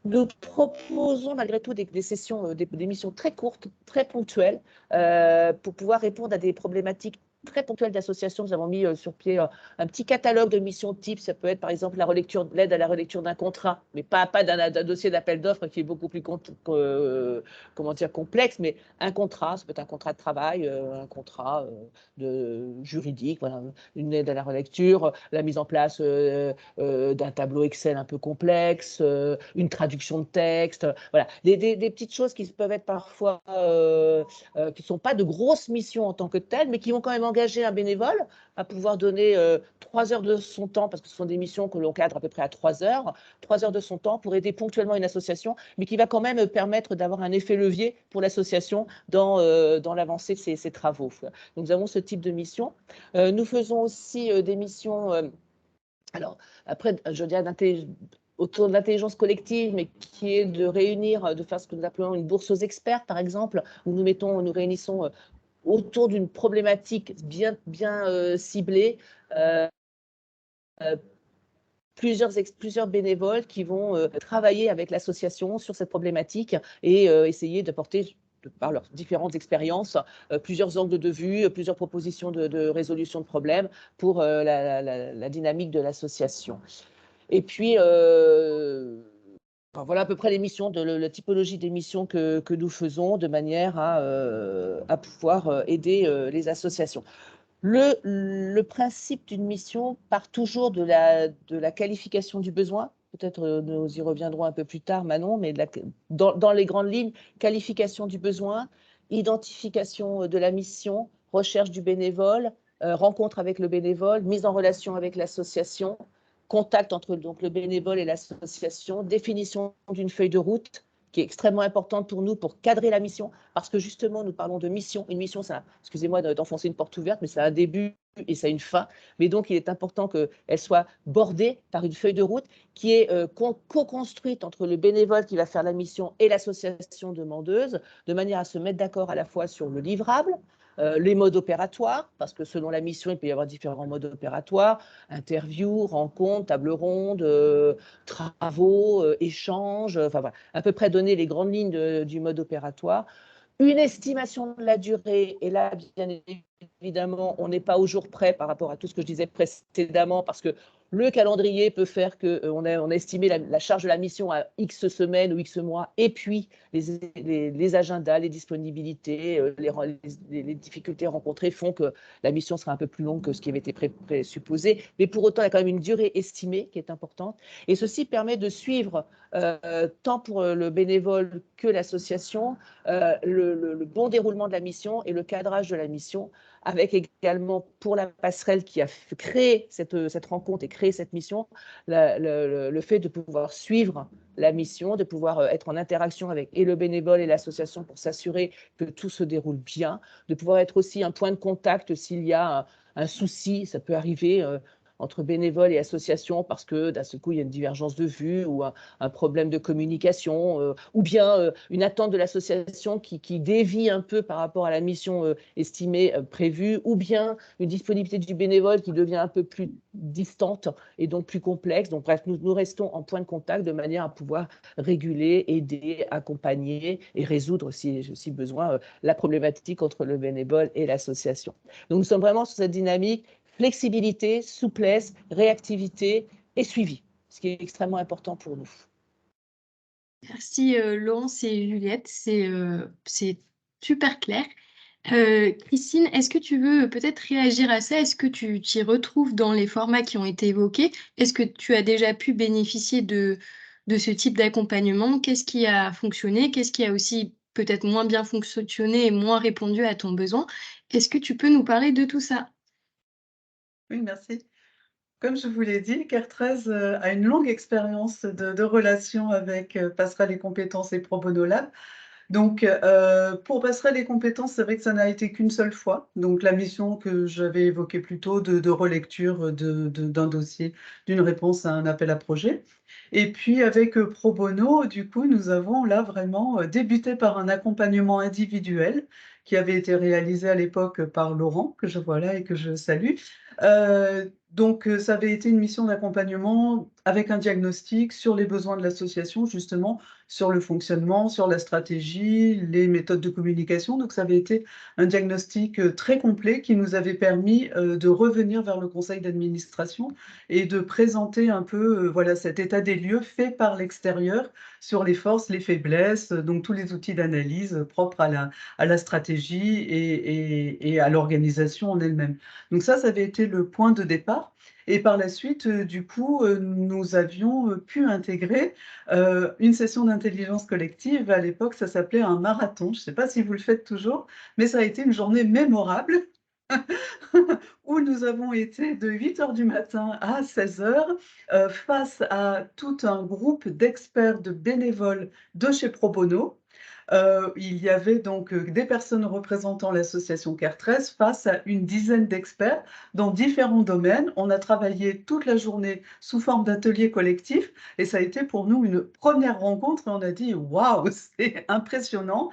Nous proposons malgré tout des sessions, des missions très courtes, très ponctuelles, pour pouvoir répondre à des problématiques très ponctuelles d'associations. Nous avons mis sur pied un petit catalogue de missions types. Ça peut être par exemple l'aide à la relecture d'un contrat, mais pas d'un dossier d'appel d'offres qui est beaucoup plus complexe, mais un contrat, ça peut être un contrat de travail, un contrat juridique, voilà, une aide à la relecture, la mise en place d'un tableau Excel un peu complexe, une traduction de texte, voilà, des petites choses qui peuvent être parfois, qui ne sont pas de grosses missions en tant que telles, mais qui vont quand même engager un bénévole à pouvoir donner 3 heures de son temps, parce que ce sont des missions que l'on cadre à peu près à 3 heures de son temps pour aider ponctuellement une association, mais qui va quand même permettre d'avoir un effet levier pour l'association dans l'avancée de ses travaux. Donc, nous avons ce type de mission. Nous faisons aussi des missions, alors après, je dirais autour de l'intelligence collective, mais qui est de réunir, de faire ce que nous appelons une bourse aux experts, par exemple, où nous réunissons autour d'une problématique bien ciblée, plusieurs bénévoles qui vont travailler avec l'association sur cette problématique et essayer d'apporter, par leurs différentes expériences, plusieurs angles de vue, plusieurs propositions de résolution de problèmes pour la dynamique de l'association. Et puis, voilà à peu près les missions, la typologie des missions que nous faisons de manière à pouvoir aider les associations. Le principe d'une mission part toujours de la qualification du besoin. Peut-être nous y reviendrons un peu plus tard, Manon, mais dans les grandes lignes, qualification du besoin, identification de la mission, recherche du bénévole, rencontre avec le bénévole, mise en relation avec l'association, contact entre donc, le bénévole et l'association, définition d'une feuille de route qui est extrêmement importante pour nous pour cadrer la mission, parce que justement, nous parlons de mission. Une mission, ça, excusez-moi d'enfoncer une porte ouverte, mais ça a un début et ça a une fin. Mais donc, il est important qu'elle soit bordée par une feuille de route qui est co-construite entre le bénévole qui va faire la mission et l'association demandeuse, de manière à se mettre d'accord à la fois sur le livrable, les modes opératoires, parce que selon la mission, il peut y avoir différents modes opératoires, interview, rencontre, table ronde, travaux, échanges, enfin voilà, à peu près donner les grandes lignes du mode opératoire. Une estimation de la durée, et là, bien évidemment, on n'est pas au jour près par rapport à tout ce que je disais précédemment, parce que le calendrier peut faire qu'on a estimé la charge de la mission à X semaines ou X mois, et puis les agendas, les disponibilités, les difficultés rencontrées font que la mission sera un peu plus longue que ce qui avait été présupposé. Mais pour autant, il y a quand même une durée estimée qui est importante. Et ceci permet de suivre, tant pour le bénévole que l'association, le bon déroulement de la mission et le cadrage de la mission, avec également pour la passerelle qui a créé cette rencontre et créé cette mission, le fait de pouvoir suivre la mission, de pouvoir être en interaction avec et le bénévole et l'association pour s'assurer que tout se déroule bien, de pouvoir être aussi un point de contact s'il y a un souci, ça peut arriver entre bénévoles et associations parce que d'un seul coup, il y a une divergence de vue ou un problème de communication ou bien une attente de l'association qui dévie un peu par rapport à la mission estimée, prévue, ou bien une disponibilité du bénévole qui devient un peu plus distante et donc plus complexe. Donc bref, nous restons en point de contact de manière à pouvoir réguler, aider, accompagner et résoudre, si besoin, la problématique entre le bénévole et l'association. Donc nous sommes vraiment sur cette dynamique flexibilité, souplesse, réactivité et suivi, ce qui est extrêmement important pour nous. Merci Laurence et Juliette, c'est super clair. Christine, est-ce que tu veux peut-être réagir à ça? Est-ce que tu t'y retrouves dans les formats qui ont été évoqués? Est-ce que tu as déjà pu bénéficier de ce type d'accompagnement? Qu'est-ce qui a fonctionné? Qu'est-ce qui a aussi peut-être moins bien fonctionné et moins répondu à ton besoin? Est-ce que tu peux nous parler de tout ça? Oui, merci. Comme je vous l'ai dit, CARE13 a une longue expérience de relation avec Passerelle et Compétences et Pro Bono Lab. Donc, pour Passerelle et Compétences, c'est vrai que ça n'a été qu'une seule fois. Donc, la mission que j'avais évoquée plus tôt de relecture d'un dossier, d'une réponse à un appel à projet. Et puis, avec Pro Bono, du coup, nous avons là vraiment débuté par un accompagnement individuel qui avait été réalisé à l'époque par Laurent, que je vois là et que je salue. Donc, ça avait été une mission d'accompagnement avec un diagnostic sur les besoins de l'association, justement, sur le fonctionnement, sur la stratégie, les méthodes de communication. Donc, ça avait été un diagnostic très complet qui nous avait permis de revenir vers le conseil d'administration et de présenter un peu voilà, cet état des lieux fait par l'extérieur sur les forces, les faiblesses, donc tous les outils d'analyse propres à la stratégie et à l'organisation en elle-même. Donc ça avait été le point de départ. Et par la suite, du coup, nous avions pu intégrer une session d'intelligence collective. À l'époque, ça s'appelait un marathon. Je ne sais pas si vous le faites toujours, mais ça a été une journée mémorable où nous avons été de 8 h du matin à 16 h face à tout un groupe d'experts, de bénévoles de chez Pro Bono. Il y avait donc des personnes représentant l'association CARE13 face à une dizaine d'experts dans différents domaines. On a travaillé toute la journée sous forme d'ateliers collectifs et ça a été pour nous une première rencontre et on a dit waouh, c'est impressionnant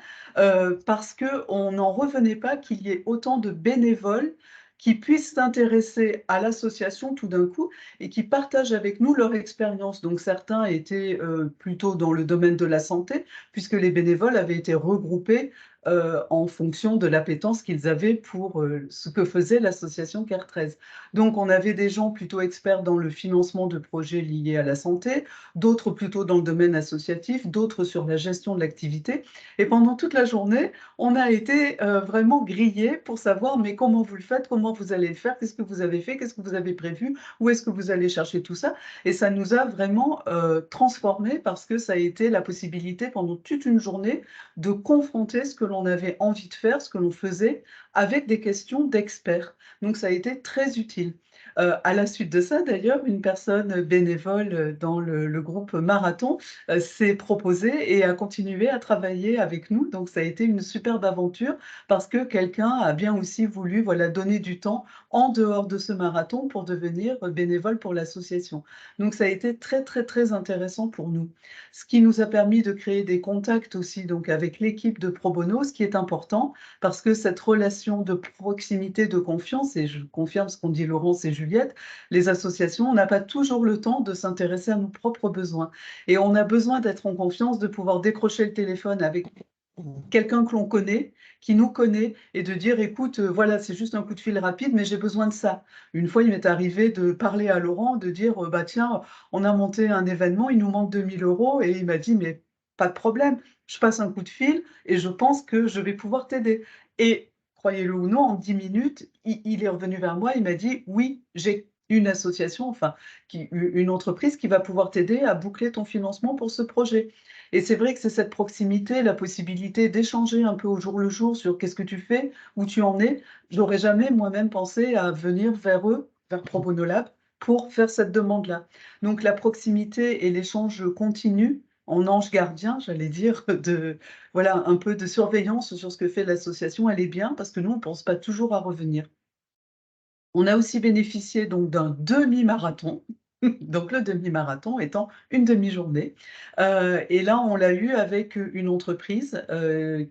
parce qu'on n'en revenait pas qu'il y ait autant de bénévoles qui puissent s'intéresser à l'association tout d'un coup et qui partagent avec nous leur expérience. Donc certains étaient plutôt dans le domaine de la santé, puisque les bénévoles avaient été regroupés en fonction de l'appétence qu'ils avaient pour ce que faisait l'association CARE13. Donc on avait des gens plutôt experts dans le financement de projets liés à la santé, d'autres plutôt dans le domaine associatif, d'autres sur la gestion de l'activité. Et pendant toute la journée, on a été vraiment grillés pour savoir mais comment vous le faites, comment vous allez le faire, qu'est-ce que vous avez fait, qu'est-ce que vous avez prévu, où est-ce que vous allez chercher tout ça. Et ça nous a vraiment transformés parce que ça a été la possibilité pendant toute une journée de confronter ce que l'on avait envie de faire, ce que l'on faisait, avec des questions d'experts. Donc ça a été très utile. À la suite de ça, d'ailleurs, une personne bénévole dans le groupe Marathon s'est proposée et a continué à travailler avec nous. Donc ça a été une superbe aventure parce que quelqu'un a bien aussi voulu voilà, donner du temps en dehors de ce marathon pour devenir bénévole pour l'association. Donc ça a été très, très, très intéressant pour nous. Ce qui nous a permis de créer des contacts aussi donc, avec l'équipe de Pro Bono, ce qui est important parce que cette relation de proximité, de confiance, et je confirme ce qu'ont dit Laurence et Juliette, les associations, on n'a pas toujours le temps de s'intéresser à nos propres besoins. Et on a besoin d'être en confiance, de pouvoir décrocher le téléphone avec quelqu'un que l'on connaît, qui nous connaît, et de dire, écoute, voilà, c'est juste un coup de fil rapide, mais j'ai besoin de ça. Une fois, il m'est arrivé de parler à Laurent, de dire, bah tiens, on a monté un événement, il nous manque 2000 €, et il m'a dit, mais pas de problème, je passe un coup de fil, et je pense que je vais pouvoir t'aider. Et croyez-le ou non, en 10 minutes, il est revenu vers moi, il m'a dit, oui, j'ai une association, enfin, une entreprise qui va pouvoir t'aider à boucler ton financement pour ce projet. Et c'est vrai que c'est cette proximité, la possibilité d'échanger un peu au jour le jour sur qu'est-ce que tu fais, où tu en es. J'aurais jamais moi-même pensé à venir vers eux, vers Pro Bono Lab, pour faire cette demande-là. Donc la proximité et l'échange continu en ange gardien, j'allais dire, de voilà un peu de surveillance sur ce que fait l'association, elle est bien parce que nous, on ne pense pas toujours à revenir. On a aussi bénéficié donc d'un demi-marathon. Donc le demi-marathon étant une demi-journée. Et là, on l'a eu avec une entreprise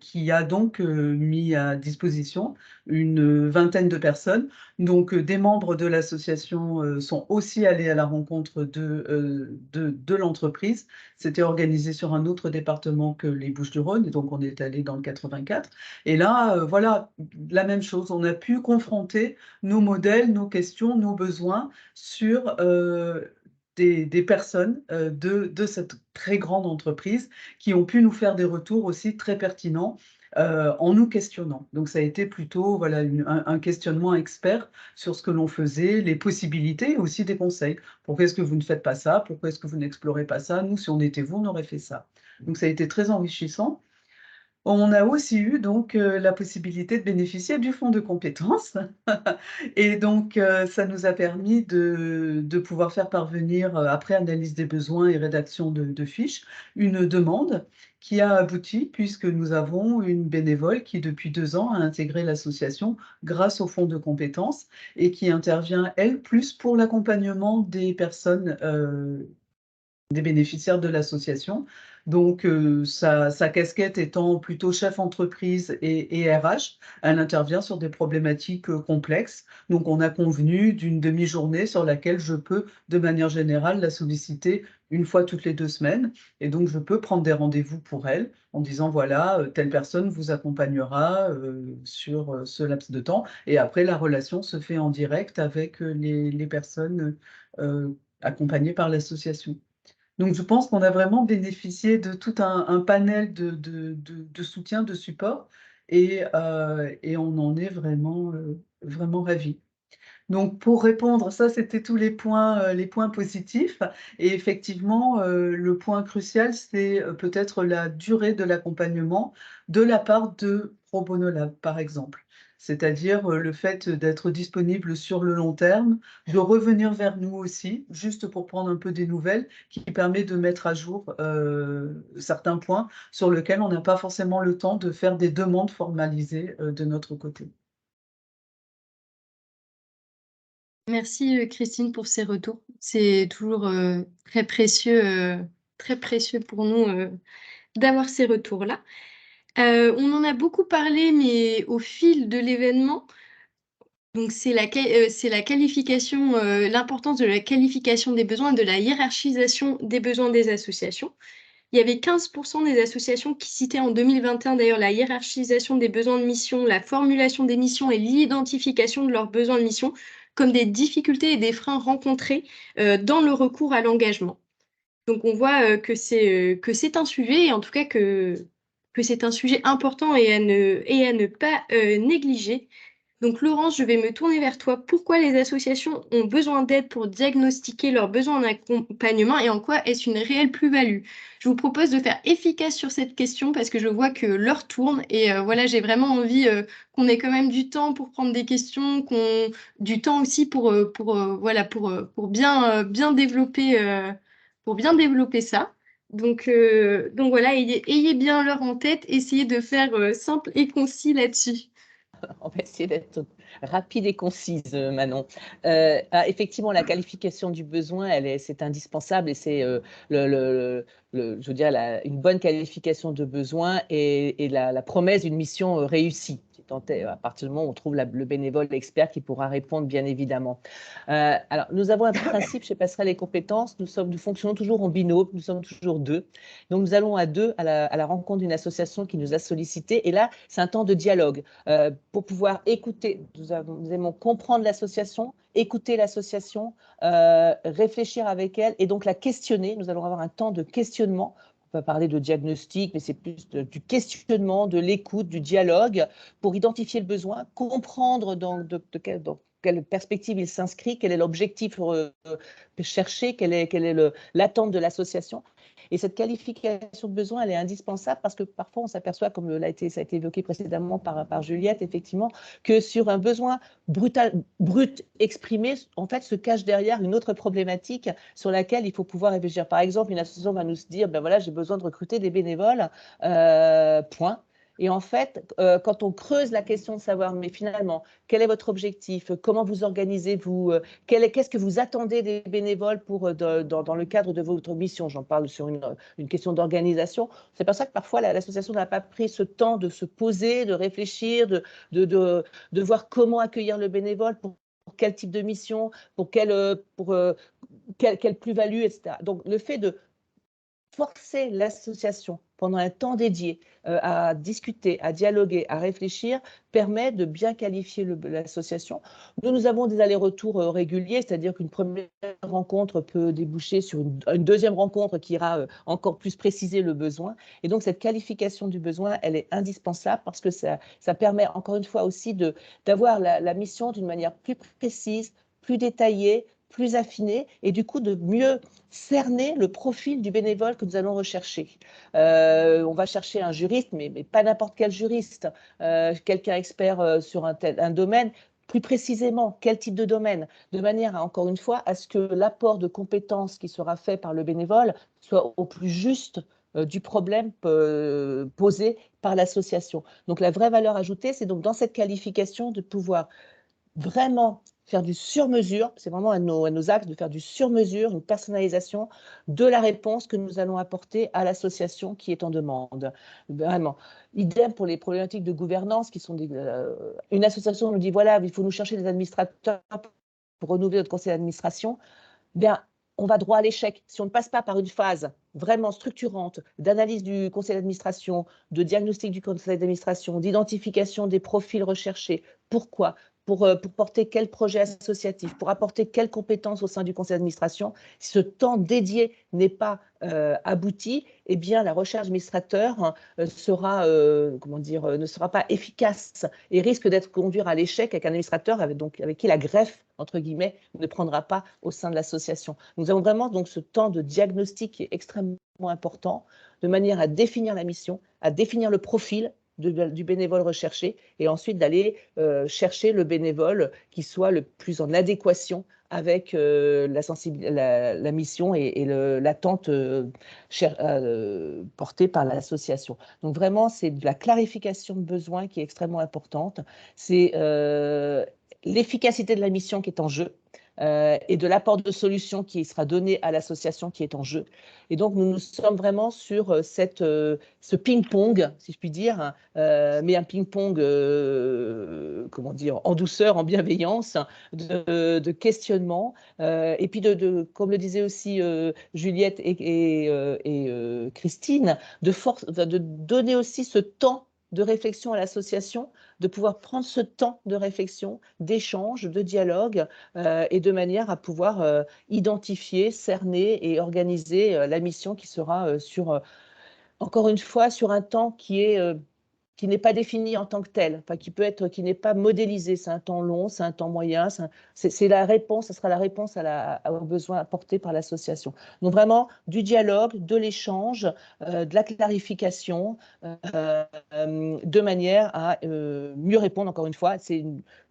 qui a donc mis à disposition une vingtaine de personnes. Donc des membres de l'association sont aussi allés à la rencontre de l'entreprise. C'était organisé sur un autre département que les Bouches-du-Rhône, et donc on est allé dans le 84. Et là, voilà, la même chose. On a pu confronter nos modèles, nos questions, nos besoins sur des personnes de cette très grande entreprise qui ont pu nous faire des retours aussi très pertinents en nous questionnant. Donc ça a été plutôt voilà, un questionnement expert sur ce que l'on faisait, les possibilités et aussi des conseils. Pourquoi est-ce que vous ne faites pas ça? Pourquoi est-ce que vous n'explorez pas ça? Nous, si on était vous, on aurait fait ça. Donc ça a été très enrichissant. On a aussi eu donc la possibilité de bénéficier du fonds de compétences et donc ça nous a permis de pouvoir faire parvenir, après analyse des besoins et rédaction de fiches, une demande qui a abouti puisque nous avons une bénévole qui depuis 2 ans a intégré l'association grâce au fonds de compétences et qui intervient, elle, plus pour l'accompagnement des personnes, des bénéficiaires de l'association. Donc, sa casquette étant plutôt chef entreprise et RH, elle intervient sur des problématiques complexes. Donc, on a convenu d'une demi-journée sur laquelle je peux, de manière générale, la solliciter une fois toutes les 2 semaines. Et donc, je peux prendre des rendez-vous pour elle en disant, voilà, telle personne vous accompagnera sur ce laps de temps. Et après, la relation se fait en direct avec les personnes accompagnées par l'association. Donc, je pense qu'on a vraiment bénéficié de tout un panel de soutien, de support, et on en est vraiment, vraiment ravis. Donc, pour répondre, ça, c'était tous les points positifs. Et effectivement, le point crucial, c'est peut-être la durée de l'accompagnement de la part de Pro Bono Lab, par exemple. C'est-à-dire le fait d'être disponible sur le long terme, de revenir vers nous aussi, juste pour prendre un peu des nouvelles, qui permet de mettre à jour certains points sur lesquels on n'a pas forcément le temps de faire des demandes formalisées de notre côté. Merci Christine pour ces retours. C'est toujours très précieux pour nous d'avoir ces retours-là. On en a beaucoup parlé, mais au fil de l'événement, donc c'est la qualification, l'importance de la qualification des besoins et de la hiérarchisation des besoins des associations. Il y avait 15% des associations qui citaient en 2021 d'ailleurs la hiérarchisation des besoins de mission, la formulation des missions et l'identification de leurs besoins de mission comme des difficultés et des freins rencontrés dans le recours à l'engagement. Donc on voit que c'est un sujet, et en tout cas que c'est un sujet important et à ne pas négliger. Donc Laurence, je vais me tourner vers toi. Pourquoi les associations ont besoin d'aide pour diagnostiquer leurs besoins en accompagnement et en quoi est-ce une réelle plus-value? Je vous propose de faire efficace sur cette question parce que je vois que l'heure tourne et voilà, j'ai vraiment envie qu'on ait quand même du temps pour prendre des questions, du temps aussi voilà, pour bien développer ça. Donc voilà, ayez bien l'heure en tête, essayez de faire simple et concis là-dessus. On va essayer d'être rapide et concise, Manon. Effectivement, la qualification du besoin, c'est indispensable et c'est je veux dire, une bonne qualification de besoin et la promesse d'une mission réussie. À partir du moment où on trouve le bénévole expert qui pourra répondre, bien évidemment. Alors, nous avons un principe chez Passerelle et Compétences, nous fonctionnons toujours en binôme, nous sommes toujours deux. Donc, nous allons à deux à la rencontre d'une association qui nous a sollicité. Et là, c'est un temps de dialogue pour pouvoir écouter. Nous aimons comprendre l'association, écouter l'association, réfléchir avec elle et donc la questionner. Nous allons avoir un temps de questionnement. On va parler de diagnostic, mais c'est plus du questionnement, de l'écoute, du dialogue pour identifier le besoin, comprendre dans quelle perspective il s'inscrit, quel est l'objectif cherché, quelle est l'attente de l'association. Et cette qualification de besoin, elle est indispensable parce que parfois on s'aperçoit, comme ça a été évoqué précédemment par Juliette, effectivement, que sur un besoin brut exprimé, en fait, se cache derrière une autre problématique sur laquelle il faut pouvoir réfléchir. Par exemple, une association va nous dire, ben voilà, j'ai besoin de recruter des bénévoles, point. Et en fait, quand on creuse la question de savoir, mais finalement, quel est votre objectif? Comment vous organisez-vous? Qu'est-ce que vous attendez des bénévoles dans le cadre de votre mission? J'en parle sur une question d'organisation. C'est pour ça que parfois, l'association n'a pas pris ce temps de se poser, de réfléchir, de voir comment accueillir le bénévole, pour quel type de mission, pour quelle plus-value, etc. Donc, le fait de forcer l'association pendant un temps dédié à discuter, à dialoguer, à réfléchir, permet de bien qualifier l'association. Nous avons des allers-retours réguliers, c'est-à-dire qu'une première rencontre peut déboucher sur une deuxième rencontre qui ira encore plus préciser le besoin. Et donc, cette qualification du besoin, elle est indispensable parce que ça permet encore une fois aussi d'avoir la mission d'une manière plus précise, plus détaillée, plus affinée et du coup de mieux cerner le profil du bénévole que nous allons rechercher. On va chercher un juriste, mais pas n'importe quel juriste, quelqu'un expert sur un domaine. Plus précisément, quel type de domaine, de manière, encore une fois, à ce que l'apport de compétences qui sera fait par le bénévole soit au plus juste du problème posé par l'association. Donc la vraie valeur ajoutée, c'est donc dans cette qualification de pouvoir vraiment faire du sur-mesure, c'est vraiment à nos axes de faire du sur-mesure, une personnalisation de la réponse que nous allons apporter à l'association qui est en demande. Vraiment. Idem pour les problématiques de gouvernance qui sont une association nous dit voilà, il faut nous chercher des administrateurs pour renouveler notre conseil d'administration. Bien, on va droit à l'échec. Si on ne passe pas par une phase vraiment structurante d'analyse du conseil d'administration, de diagnostic du conseil d'administration, d'identification des profils recherchés, pourquoi, pour porter quel projet associatif, pour apporter quelles compétences au sein du conseil d'administration, si ce temps dédié n'est pas abouti, eh bien la recherche d'administrateur ne sera pas efficace et risque d'être conduire à l'échec avec un administrateur avec qui la greffe, entre guillemets, ne prendra pas au sein de l'association. Nous avons vraiment donc ce temps de diagnostic qui est extrêmement important, de manière à définir la mission, à définir le profil du bénévole recherché et ensuite d'aller chercher le bénévole qui soit le plus en adéquation avec la mission et l'attente portée par l'association. Donc vraiment, c'est de la clarification de besoins qui est extrêmement importante. C'est l'efficacité de la mission qui est en jeu. Et de l'apport de solutions qui sera donné à l'association qui est en jeu. Et donc, nous sommes vraiment sur ce ping-pong, si je puis dire, mais un ping-pong, en douceur, en bienveillance, de questionnement, et puis comme le disait aussi Juliette et Christine, de donner aussi ce temps de réflexion à l'association, de pouvoir prendre ce temps de réflexion, d'échange, de dialogue, et de manière à pouvoir identifier, cerner et organiser la mission qui sera encore une fois, sur un temps qui n'est pas défini en tant que tel, enfin, qui n'est pas modélisé. C'est un temps long, c'est un temps moyen, c'est la réponse, ça sera la réponse aux besoins apportés par l'association. Donc vraiment, du dialogue, de l'échange, de la clarification, de manière à mieux répondre, encore une fois, c'est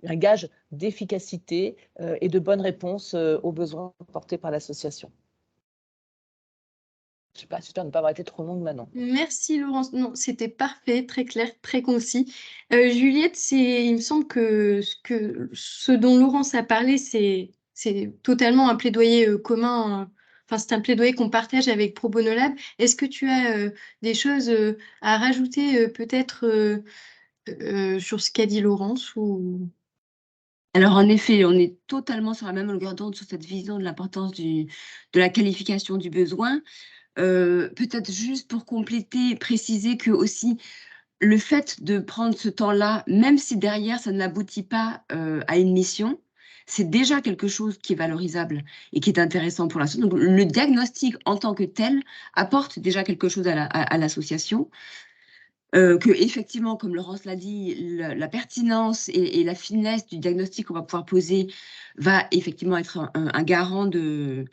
un gage d'efficacité et de bonne réponse aux besoins apportés par l'association. Je ne sais pas, j'espère ne pas avoir été trop longue maintenant. Merci Laurence. Non, c'était parfait, très clair, très concis. Juliette, il me semble que ce dont Laurence a parlé, c'est totalement un plaidoyer commun. Enfin, c'est un plaidoyer qu'on partage avec Pro Bono Lab. Est-ce que tu as des choses à rajouter peut-être sur ce qu'a dit Laurence ou... Alors, en effet, on est totalement sur la même longueur d'onde sur cette vision de l'importance de la qualification du besoin. Peut-être juste pour compléter, préciser que aussi le fait de prendre ce temps-là, même si derrière ça n'aboutit pas à une mission, c'est déjà quelque chose qui est valorisable et qui est intéressant pour l'association. Donc le diagnostic en tant que tel apporte déjà quelque chose à l'association. Que effectivement, comme Laurence l'a dit, la pertinence et la finesse du diagnostic qu'on va pouvoir poser va effectivement être un garant de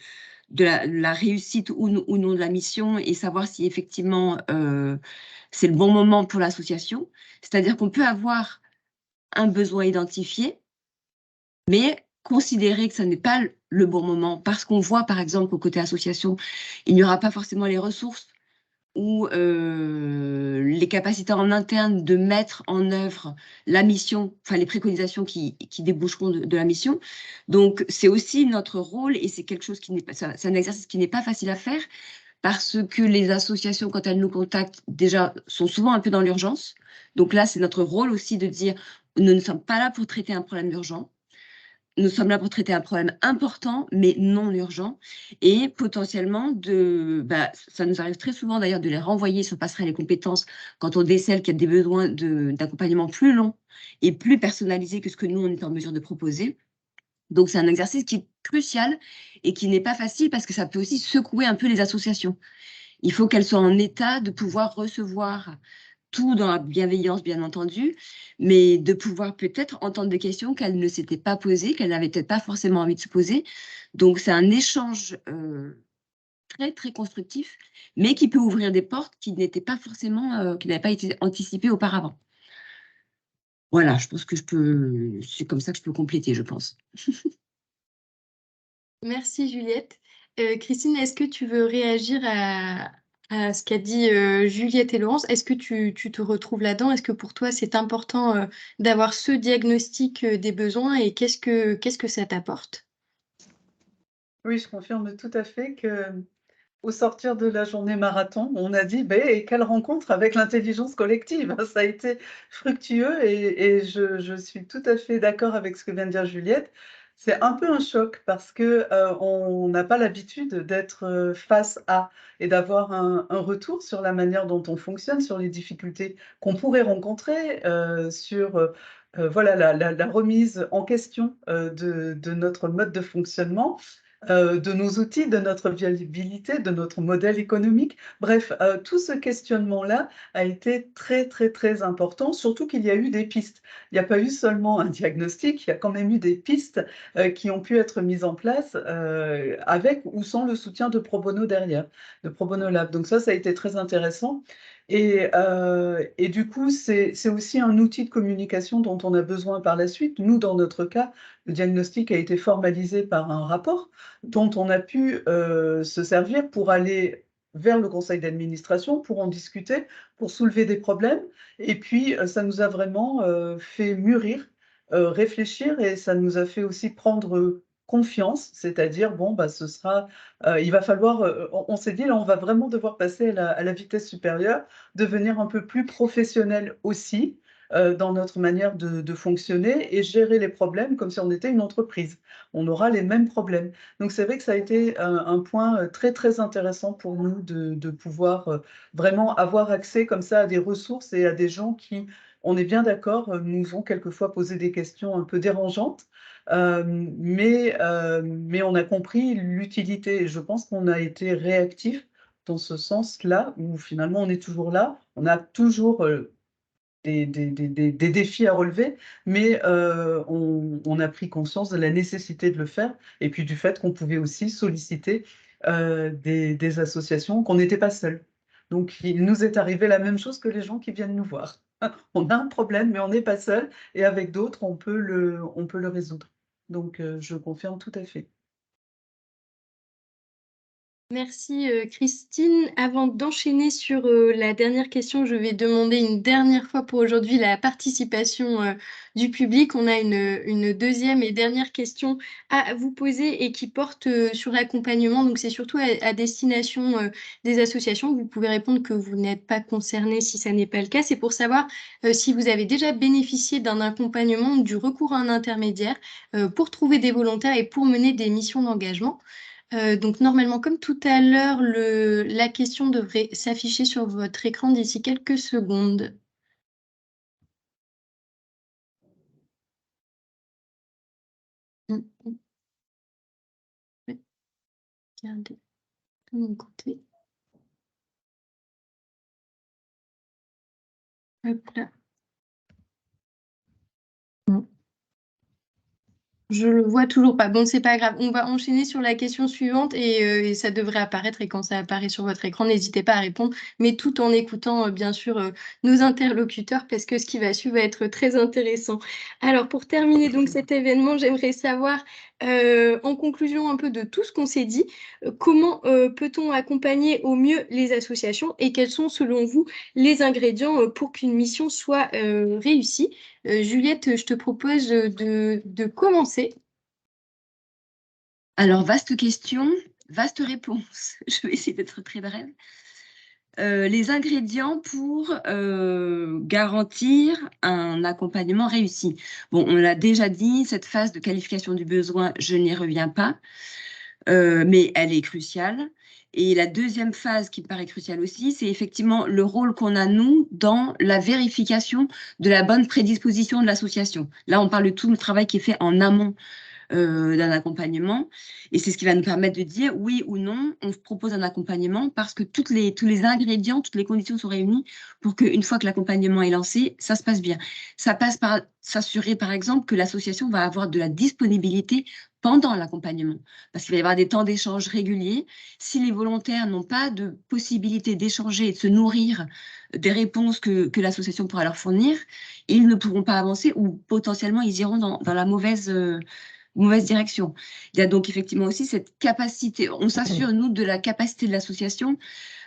la réussite ou non de la mission et savoir si effectivement c'est le bon moment pour l'association. C'est-à-dire qu'on peut avoir un besoin identifié, mais considérer que ce n'est pas le bon moment parce qu'on voit par exemple qu'au côté association, il n'y aura pas forcément les ressources ou les capacités en interne de mettre en œuvre la mission, enfin les préconisations qui déboucheront de la mission. Donc, c'est aussi notre rôle et c'est quelque chose qui n'est pas, c'est un exercice qui n'est pas facile à faire parce que les associations, quand elles nous contactent, déjà, sont souvent un peu dans l'urgence. Donc là, c'est notre rôle aussi de dire, nous ne sommes pas là pour traiter un problème urgent. Nous sommes là pour traiter un problème important, mais non urgent. Et potentiellement, ça nous arrive très souvent d'ailleurs de les renvoyer sur passerelle et compétences quand on décèle qu'il y a des besoins d'accompagnement plus longs et plus personnalisés que ce que nous, on est en mesure de proposer. Donc, c'est un exercice qui est crucial et qui n'est pas facile parce que ça peut aussi secouer un peu les associations. Il faut qu'elles soient en état de pouvoir recevoir tout dans la bienveillance, bien entendu, mais de pouvoir peut-être entendre des questions qu'elle ne s'était pas posées, qu'elle n'avait peut-être pas forcément envie de se poser. Donc, c'est un échange très, très constructif, mais qui peut ouvrir des portes qui n'étaient pas forcément, qui n'avaient pas été anticipées auparavant. Voilà, je pense que c'est comme ça que je peux compléter, je pense. Merci Juliette. Christine, est-ce que tu veux réagir à ce qu'a dit Juliette et Laurence? Est-ce que tu te retrouves là-dedans? Est-ce que pour toi c'est important d'avoir ce diagnostic des besoins et qu'est-ce que ça t'apporte? Oui, je confirme tout à fait que au sortir de la journée marathon, on a dit, ben, quelle rencontre avec l'intelligence collective. Ça a été fructueux et je suis tout à fait d'accord avec ce que vient de dire Juliette. C'est un peu un choc parce que on n'a pas l'habitude d'être face à et d'avoir un retour sur la manière dont on fonctionne, sur les difficultés qu'on pourrait rencontrer, sur voilà, la remise en question de notre mode de fonctionnement. De nos outils, de notre viabilité, de notre modèle économique. Bref, tout ce questionnement-là a été très, très, très important, surtout qu'il y a eu des pistes. Il n'y a pas eu seulement un diagnostic, il y a quand même eu des pistes qui ont pu être mises en place avec ou sans le soutien de Pro Bono derrière, de Pro Bono Lab. Donc ça a été très intéressant. Et du coup, c'est aussi un outil de communication dont on a besoin par la suite. Nous, dans notre cas, le diagnostic a été formalisé par un rapport dont on a pu se servir pour aller vers le conseil d'administration, pour en discuter, pour soulever des problèmes. Et puis, ça nous a vraiment fait mûrir, réfléchir, et ça nous a fait aussi prendre confiance, c'est-à-dire, bon, bah, il va falloir, on s'est dit, là, on va vraiment devoir passer à la vitesse supérieure, devenir un peu plus professionnel aussi, dans notre manière de fonctionner et gérer les problèmes comme si on était une entreprise. On aura les mêmes problèmes. Donc c'est vrai que ça a été un point très, très intéressant pour nous de pouvoir vraiment avoir accès comme ça à des ressources et à des gens qui, on est bien d'accord, nous ont quelquefois posé des questions un peu dérangeantes, mais on a compris l'utilité et je pense qu'on a été réactifs dans ce sens-là, où finalement on est toujours là, on a toujours des défis à relever, mais on a pris conscience de la nécessité de le faire et puis du fait qu'on pouvait aussi solliciter des associations, qu'on n'était pas seul. Donc il nous est arrivé la même chose que les gens qui viennent nous voir. On a un problème, mais on n'est pas seul et avec d'autres, on peut le résoudre. Donc je confirme tout à fait. Merci Christine. Avant d'enchaîner sur la dernière question, je vais demander une dernière fois pour aujourd'hui la participation du public. On a une deuxième et dernière question à vous poser et qui porte sur l'accompagnement. Donc c'est surtout à destination des associations. Vous pouvez répondre que vous n'êtes pas concerné si ça n'est pas le cas. C'est pour savoir si vous avez déjà bénéficié d'un accompagnement ou du recours à un intermédiaire pour trouver des volontaires et pour mener des missions d'engagement. Donc normalement, comme tout à l'heure, la question devrait s'afficher sur votre écran d'ici quelques secondes. Regardez de mon côté. Hop là. Bon. Je le vois toujours pas. Bon, c'est pas grave. On va enchaîner sur la question suivante et ça devrait apparaître. Et quand ça apparaît sur votre écran, n'hésitez pas à répondre, mais tout en écoutant bien sûr nos interlocuteurs parce que ce qui va suivre va être très intéressant. Alors, pour terminer donc cet événement, j'aimerais savoir, en conclusion un peu de tout ce qu'on s'est dit, comment peut-on accompagner au mieux les associations et quels sont selon vous les ingrédients pour qu'une mission soit réussie? Juliette, je te propose de commencer. Alors, vaste question, vaste réponse. Je vais essayer d'être très brève. Les ingrédients pour garantir un accompagnement réussi. Bon, on l'a déjà dit, cette phase de qualification du besoin, je n'y reviens pas, mais elle est cruciale. Et la deuxième phase qui me paraît cruciale aussi, c'est effectivement le rôle qu'on a, nous, dans la vérification de la bonne prédisposition de l'association. Là, on parle de tout le travail qui est fait en amont d'un accompagnement. Et c'est ce qui va nous permettre de dire oui ou non, on propose un accompagnement parce que tous les ingrédients, toutes les conditions sont réunies pour qu'une fois que l'accompagnement est lancé, ça se passe bien. Ça passe par s'assurer, par exemple, que l'association va avoir de la disponibilité pendant l'accompagnement, parce qu'il va y avoir des temps d'échange réguliers. Si les volontaires n'ont pas de possibilité d'échanger et de se nourrir des réponses que l'association pourra leur fournir, ils ne pourront pas avancer ou potentiellement ils iront dans la mauvaise direction. Il y a donc effectivement aussi cette capacité, on s'assure, nous, de la capacité de l'association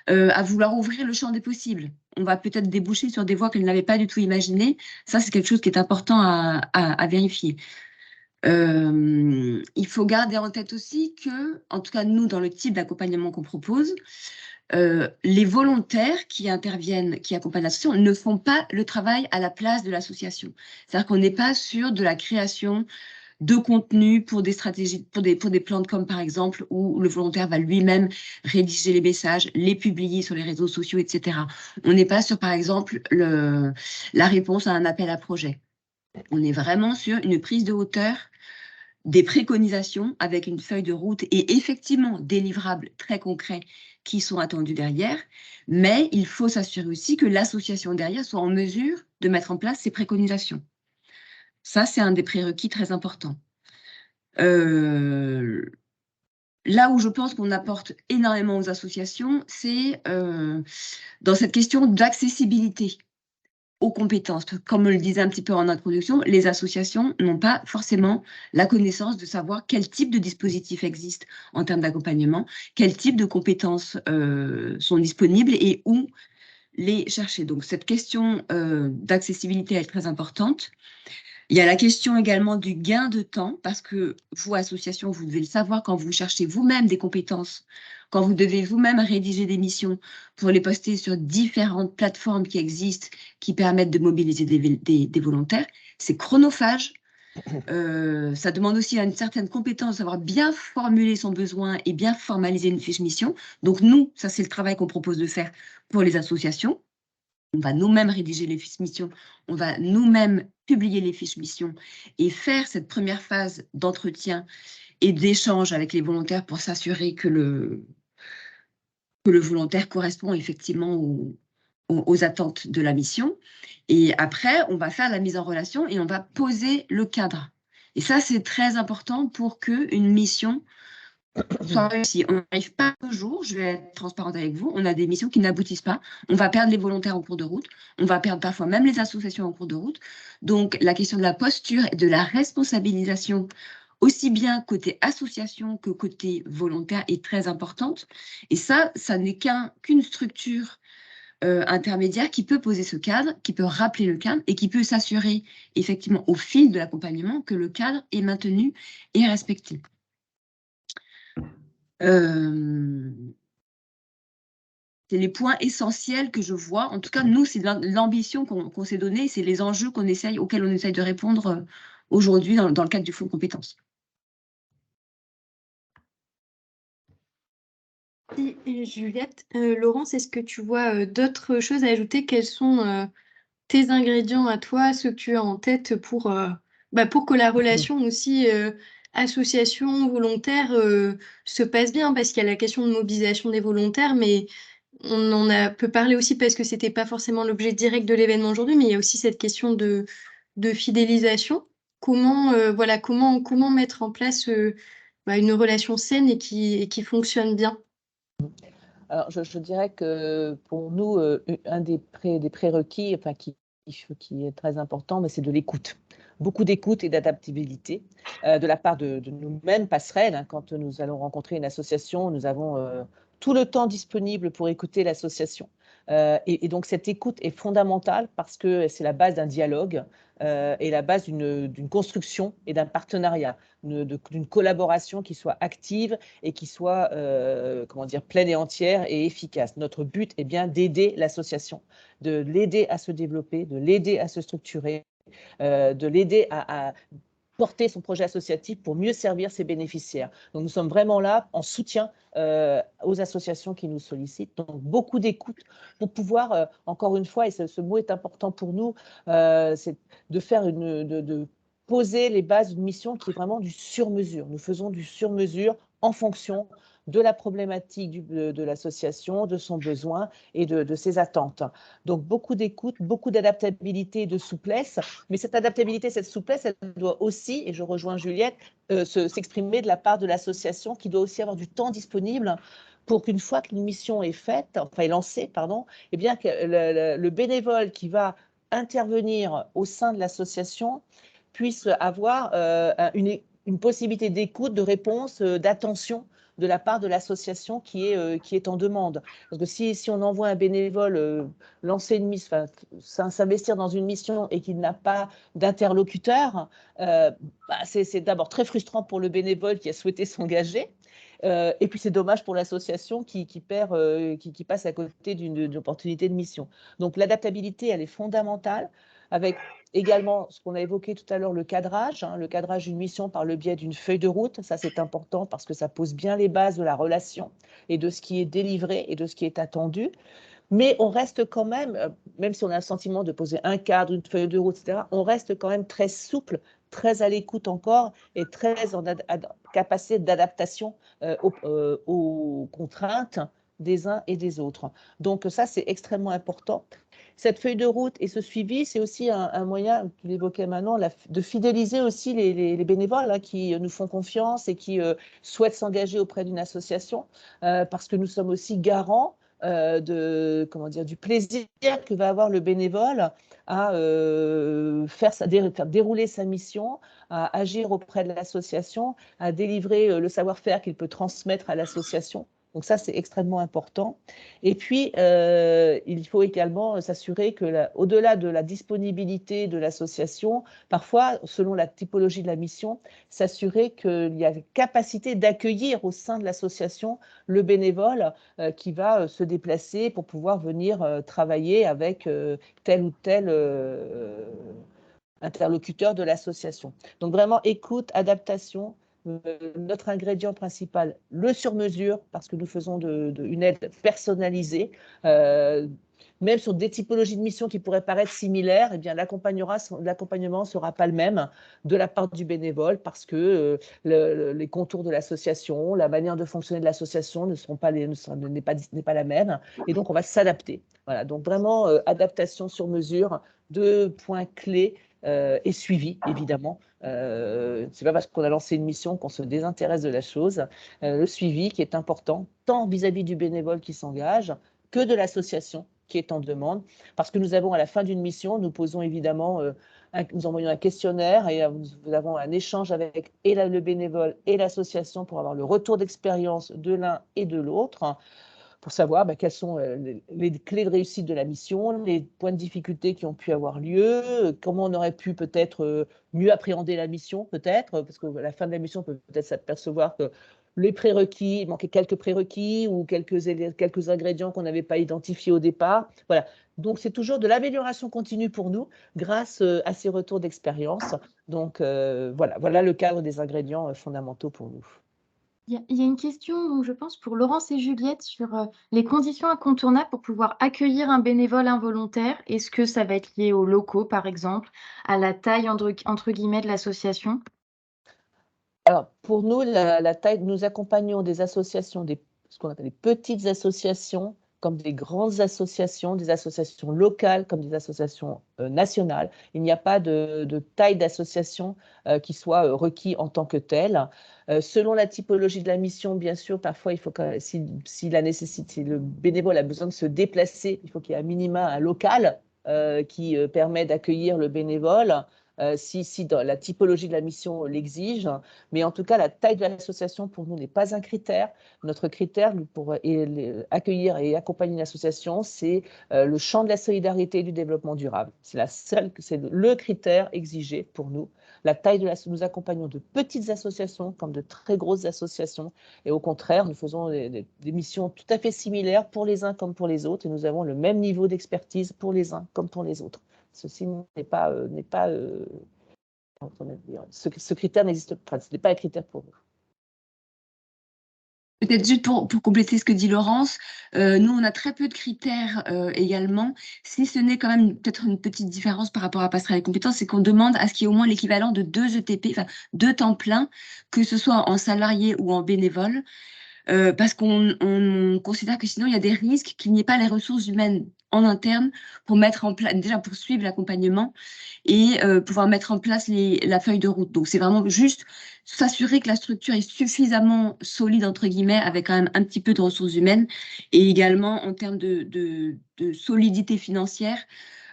à vouloir ouvrir le champ des possibles. On va peut-être déboucher sur des voies qu'elle n'avait pas du tout imaginées. Ça, c'est quelque chose qui est important à vérifier. Il faut garder en tête aussi que, en tout cas, nous, dans le type d'accompagnement qu'on propose, les volontaires qui interviennent, qui accompagnent l'association, ne font pas le travail à la place de l'association. C'est-à-dire qu'on n'est pas sûr de la création de contenu pour des stratégies, pour des plans de com, par exemple, où le volontaire va lui-même rédiger les messages, les publier sur les réseaux sociaux, etc. On n'est pas sur, par exemple, la réponse à un appel à projet. On est vraiment sur une prise de hauteur, des préconisations avec une feuille de route et effectivement des livrables très concrets qui sont attendus derrière, mais il faut s'assurer aussi que l'association derrière soit en mesure de mettre en place ces préconisations. Ça, c'est un des prérequis très importants. Là où je pense qu'on apporte énormément aux associations, c'est dans cette question d'accessibilité aux compétences. Comme on le disait un petit peu en introduction, les associations n'ont pas forcément la connaissance de savoir quel type de dispositif existe en termes d'accompagnement, quel type de compétences sont disponibles et où les chercher. Donc, cette question d'accessibilité est très importante. Il y a la question également du gain de temps, parce que vous, association, vous devez le savoir quand vous cherchez vous-même des compétences, quand vous devez vous-même rédiger des missions pour les poster sur différentes plateformes qui existent, qui permettent de mobiliser des volontaires. C'est chronophage. Ça demande aussi une certaine compétence de savoir bien formuler son besoin et bien formaliser une fiche mission. Donc nous, ça c'est le travail qu'on propose de faire pour les associations. On va nous-mêmes rédiger les fiches missions, on va nous-mêmes publier les fiches missions et faire cette première phase d'entretien et d'échange avec les volontaires pour s'assurer que le volontaire correspond effectivement aux attentes de la mission. Et après, on va faire la mise en relation et on va poser le cadre. Et ça, c'est très important pour qu'une mission soit réussie. On n'arrive pas toujours, je vais être transparente avec vous, on a des missions qui n'aboutissent pas. On va perdre les volontaires en cours de route, on va perdre parfois même les associations en cours de route. Donc, la question de la posture et de la responsabilisation, aussi bien côté association que côté volontaire, est très importante. Et ça n'est qu'une structure intermédiaire qui peut poser ce cadre, qui peut rappeler le cadre et qui peut s'assurer effectivement au fil de l'accompagnement que le cadre est maintenu et respecté. C'est les points essentiels que je vois. En tout cas, nous, c'est l'ambition qu'on s'est donnée, c'est les enjeux auxquels on essaye de répondre aujourd'hui dans le cadre du fonds de compétences. Et Juliette, Laurence, est-ce que tu vois d'autres choses à ajouter? Quels sont tes ingrédients à toi, ceux que tu as en tête pour que la relation aussi association volontaire se passe bien? Parce qu'il y a la question de mobilisation des volontaires, mais on peut parler aussi parce que c'était pas forcément l'objet direct de l'événement aujourd'hui, mais il y a aussi cette question de fidélisation. Comment mettre en place une relation saine et qui fonctionne bien? Alors, je dirais que pour nous, un des prérequis, enfin, qui est très important, mais c'est de l'écoute. Beaucoup d'écoute et d'adaptabilité de la part de nous-mêmes, Passerelle. Hein, quand nous allons rencontrer une association, nous avons tout le temps disponible pour écouter l'association. Et donc, cette écoute est fondamentale parce que c'est la base d'un dialogue et la base d'une construction et d'un partenariat, d'une collaboration qui soit active et qui soit pleine et entière et efficace. Notre but est bien d'aider l'association, de l'aider à se développer, de l'aider à se structurer, de l'aider à porter son projet associatif pour mieux servir ses bénéficiaires. Donc, nous sommes vraiment là en soutien aux associations qui nous sollicitent. Donc, beaucoup d'écoute pour pouvoir, encore une fois, et ce mot est important pour nous, c'est de faire poser les bases d'une mission qui est vraiment du sur-mesure. Nous faisons du sur-mesure en fonction de la problématique de l'association, de son besoin et de ses attentes. Donc, beaucoup d'écoute, beaucoup d'adaptabilité et de souplesse. Mais cette adaptabilité, cette souplesse, elle doit aussi, et je rejoins Juliette, s'exprimer de la part de l'association qui doit aussi avoir du temps disponible pour qu'une fois qu'une mission est faite, enfin est lancée, pardon, eh bien que le bénévole qui va intervenir au sein de l'association puisse avoir une possibilité d'écoute, de réponse, d'attention de la part de l'association qui est en demande. Parce que si on envoie un bénévole lancer une mission, s'investir dans une mission et qu'il n'a pas d'interlocuteur, c'est d'abord très frustrant pour le bénévole qui a souhaité s'engager. Et puis c'est dommage pour l'association qui passe à côté d'une opportunité de mission. Donc l'adaptabilité, elle est fondamentale, avec également ce qu'on a évoqué tout à l'heure, le cadrage d'une mission par le biais d'une feuille de route. Ça, c'est important parce que ça pose bien les bases de la relation et de ce qui est délivré et de ce qui est attendu. Mais on reste quand même si on a le sentiment de poser un cadre, une feuille de route, etc., on reste quand même très souple, très à l'écoute encore et très en capacité d'adaptation aux contraintes des uns et des autres. Donc ça, c'est extrêmement important. Cette feuille de route et ce suivi, c'est aussi un moyen, tu l'évoquais maintenant, de fidéliser aussi les bénévoles qui nous font confiance et qui souhaitent s'engager auprès d'une association, parce que nous sommes aussi garants du plaisir que va avoir le bénévole à faire dérouler sa mission, à agir auprès de l'association, à délivrer le savoir-faire qu'il peut transmettre à l'association. Donc ça, c'est extrêmement important. Et puis, il faut également s'assurer que, au-delà de la disponibilité de l'association, parfois, selon la typologie de la mission, s'assurer qu'il y a capacité d'accueillir au sein de l'association le bénévole qui va se déplacer pour pouvoir venir travailler avec tel ou tel interlocuteur de l'association. Donc vraiment écoute, adaptation, notre ingrédient principal, le sur-mesure, parce que nous faisons une aide personnalisée, même sur des typologies de missions qui pourraient paraître similaires, eh bien l'accompagnement ne sera pas le même de la part du bénévole, parce que les contours de l'association, la manière de fonctionner de l'association n'est pas la même, et donc on va s'adapter. Voilà, donc vraiment adaptation sur mesure, 2 points clés et suivi, évidemment. C'est pas parce qu'on a lancé une mission qu'on se désintéresse de la chose. Le suivi qui est important, tant vis-à-vis du bénévole qui s'engage que de l'association qui est en demande. Parce que nous avons, à la fin d'une mission, nous posons évidemment, nous envoyons un questionnaire et nous avons un échange avec le bénévole et l'association pour avoir le retour d'expérience de l'un et de l'autre, pour savoir quelles sont les clés de réussite de la mission, les points de difficulté qui ont pu avoir lieu, comment on aurait pu peut-être mieux appréhender la mission, peut-être, parce qu'à la fin de la mission, on peut peut-être s'apercevoir que les prérequis, il manquait quelques prérequis ou quelques ingrédients qu'on n'avait pas identifiés au départ. Voilà. Donc, c'est toujours de l'amélioration continue pour nous grâce à ces retours d'expérience. Donc, voilà le cadre des ingrédients fondamentaux pour nous. Il y a une question, donc, je pense, pour Laurence et Juliette sur les conditions incontournables pour pouvoir accueillir un bénévole involontaire. Est-ce que ça va être lié aux locaux, par exemple, à la taille, entre guillemets, de l'association? Alors, pour nous, la taille, nous accompagnons des associations, ce qu'on appelle des petites associations, comme des grandes associations, des associations locales, comme des associations nationales. Il n'y a pas de taille d'association qui soit requis en tant que telle. Selon la typologie de la mission, bien sûr, parfois, il faut si la nécessité, si le bénévole a besoin de se déplacer, il faut qu'il y ait un minima un local qui permet d'accueillir le bénévole. Si dans la typologie de la mission l'exige, mais en tout cas, la taille de l'association pour nous n'est pas un critère. Notre critère pour accueillir et accompagner une association, c'est le champ de la solidarité et du développement durable. C'est le critère exigé pour nous. La taille nous accompagnons de petites associations comme de très grosses associations, et au contraire, nous faisons des missions tout à fait similaires pour les uns comme pour les autres, et nous avons le même niveau d'expertise pour les uns comme pour les autres. Ceci n'est pas ce critère n'existe pas, ce n'est pas un critère pour nous. Peut-être juste pour compléter ce que dit Laurence, nous, on a très peu de critères également, si ce n'est quand même peut-être une petite différence par rapport à Passerelle et compétences, c'est qu'on demande à ce qu'il y ait au moins l'équivalent de 2 ETP, enfin 2 temps plein, que ce soit en salarié ou en bénévole, parce qu'on considère que sinon, il y a des risques qu'il n'y ait pas les ressources humaines en interne pour mettre en place, déjà pour suivre l'accompagnement et pouvoir mettre en place la feuille de route. Donc, c'est vraiment juste s'assurer que la structure est suffisamment solide, entre guillemets, avec quand même un petit peu de ressources humaines et également en termes de solidité financière.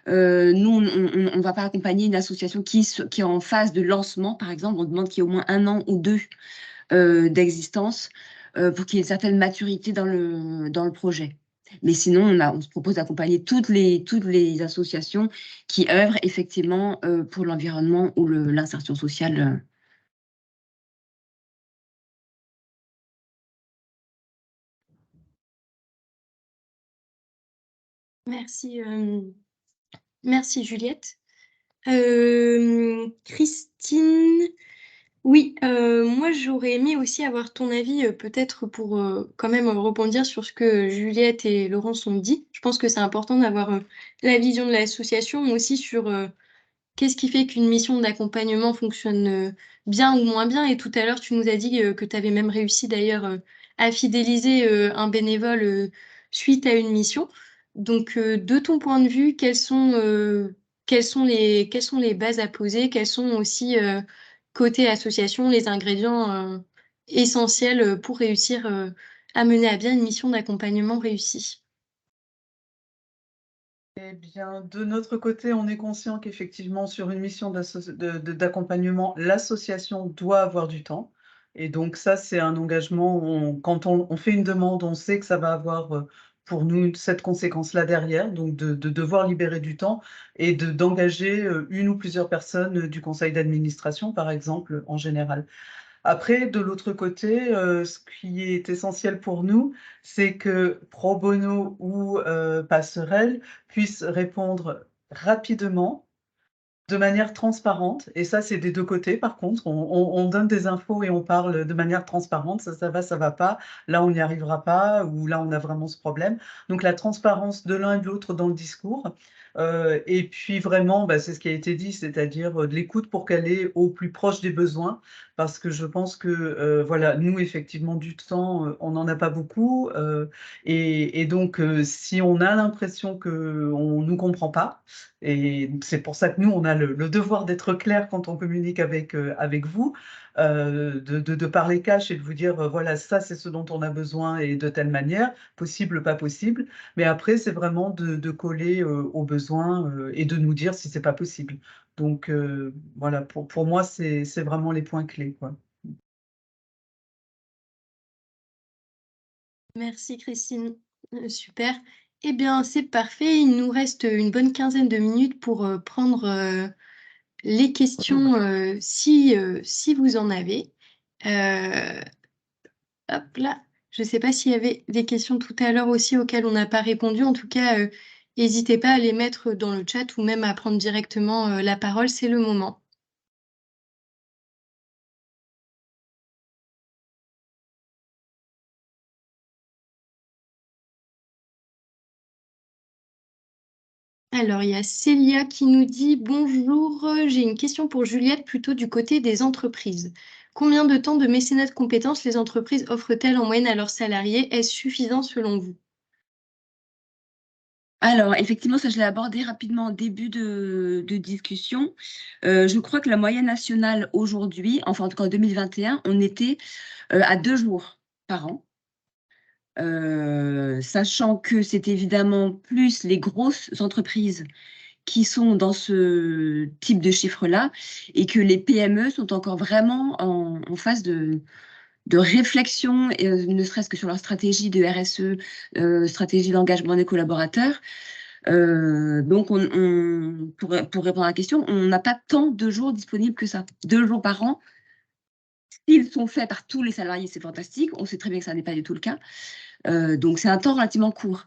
Nous, on ne va pas accompagner une association qui est en phase de lancement, par exemple. On demande qu'il y ait au moins 1 an ou 2 d'existence pour qu'il y ait une certaine maturité dans le projet. Mais sinon, on se propose d'accompagner toutes les associations qui œuvrent effectivement pour l'environnement ou l'insertion sociale. Merci, merci Juliette. Christine, oui, moi j'aurais aimé aussi avoir ton avis, peut-être pour quand même rebondir sur ce que Juliette et Laurence ont dit. Je pense que c'est important d'avoir la vision de l'association, mais aussi sur qu'est-ce qui fait qu'une mission d'accompagnement fonctionne bien ou moins bien. Et tout à l'heure, tu nous as dit que tu avais même réussi d'ailleurs à fidéliser un bénévole suite à une mission. Donc, de ton point de vue, quelles sont les bases à poser? Quels sont aussi, côté association, les ingrédients essentiels pour réussir à mener à bien une mission d'accompagnement réussie? Eh bien, de notre côté, on est conscient qu'effectivement, sur une mission d'accompagnement, l'association doit avoir du temps. Et donc ça, c'est un engagement, quand on fait une demande, on sait que ça va avoir pour nous cette conséquence-là derrière, donc de devoir libérer du temps et d'engager une ou plusieurs personnes du conseil d'administration, par exemple, en général. Après, de l'autre côté, ce qui est essentiel pour nous, c'est que Pro Bono ou Passerelle puissent répondre rapidement, de manière transparente. Et ça, c'est des deux côtés, par contre. On donne des infos et on parle de manière transparente. Ça va pas. Là, on n'y arrivera pas, ou là, on a vraiment ce problème. Donc, la transparence de l'un et de l'autre dans le discours. Et puis, vraiment, bah, c'est ce qui a été dit, c'est-à-dire de l'écoute pour qu'elle est au plus proche des besoins. Parce que je pense que, voilà, nous, effectivement, du temps, on n'en a pas beaucoup. Et donc, si on a l'impression qu'on ne nous comprend pas, et c'est pour ça que nous, on a le devoir d'être clair quand on communique avec vous, de parler cash et de vous dire, voilà, ça, c'est ce dont on a besoin et de telle manière, possible, pas possible. Mais après, c'est vraiment de coller aux besoins et de nous dire si c'est pas possible. Donc, voilà, pour moi, c'est vraiment les points clés, quoi. Merci Christine. Super. Eh bien, c'est parfait. Il nous reste une bonne quinzaine de minutes pour prendre les questions si vous en avez. Euh, hop là. Je ne sais pas s'il y avait des questions tout à l'heure aussi auxquelles on n'a pas répondu. En tout cas, n'hésitez pas à les mettre dans le chat ou même à prendre directement la parole. C'est le moment. Alors, il y a Célia qui nous dit: bonjour, j'ai une question pour Juliette, plutôt du côté des entreprises. Combien de temps de mécénat de compétences les entreprises offrent-elles en moyenne à leurs salariés? Est-ce suffisant selon vous? Alors, effectivement, ça, je l'ai abordé rapidement en début de discussion. Je crois que la moyenne nationale aujourd'hui, enfin en tout cas en 2021, on était à 2 jours par an. Sachant que c'est évidemment plus les grosses entreprises qui sont dans ce type de chiffre-là et que les PME sont encore vraiment en phase de réflexion, ne serait-ce que sur leur stratégie de RSE, stratégie d'engagement des collaborateurs. Donc, pour répondre à la question, on n'a pas tant de jours disponibles que ça. 2 jours par an. S'ils sont faits par tous les salariés, c'est fantastique. On sait très bien que ça n'est pas du tout le cas. Donc, c'est un temps relativement court.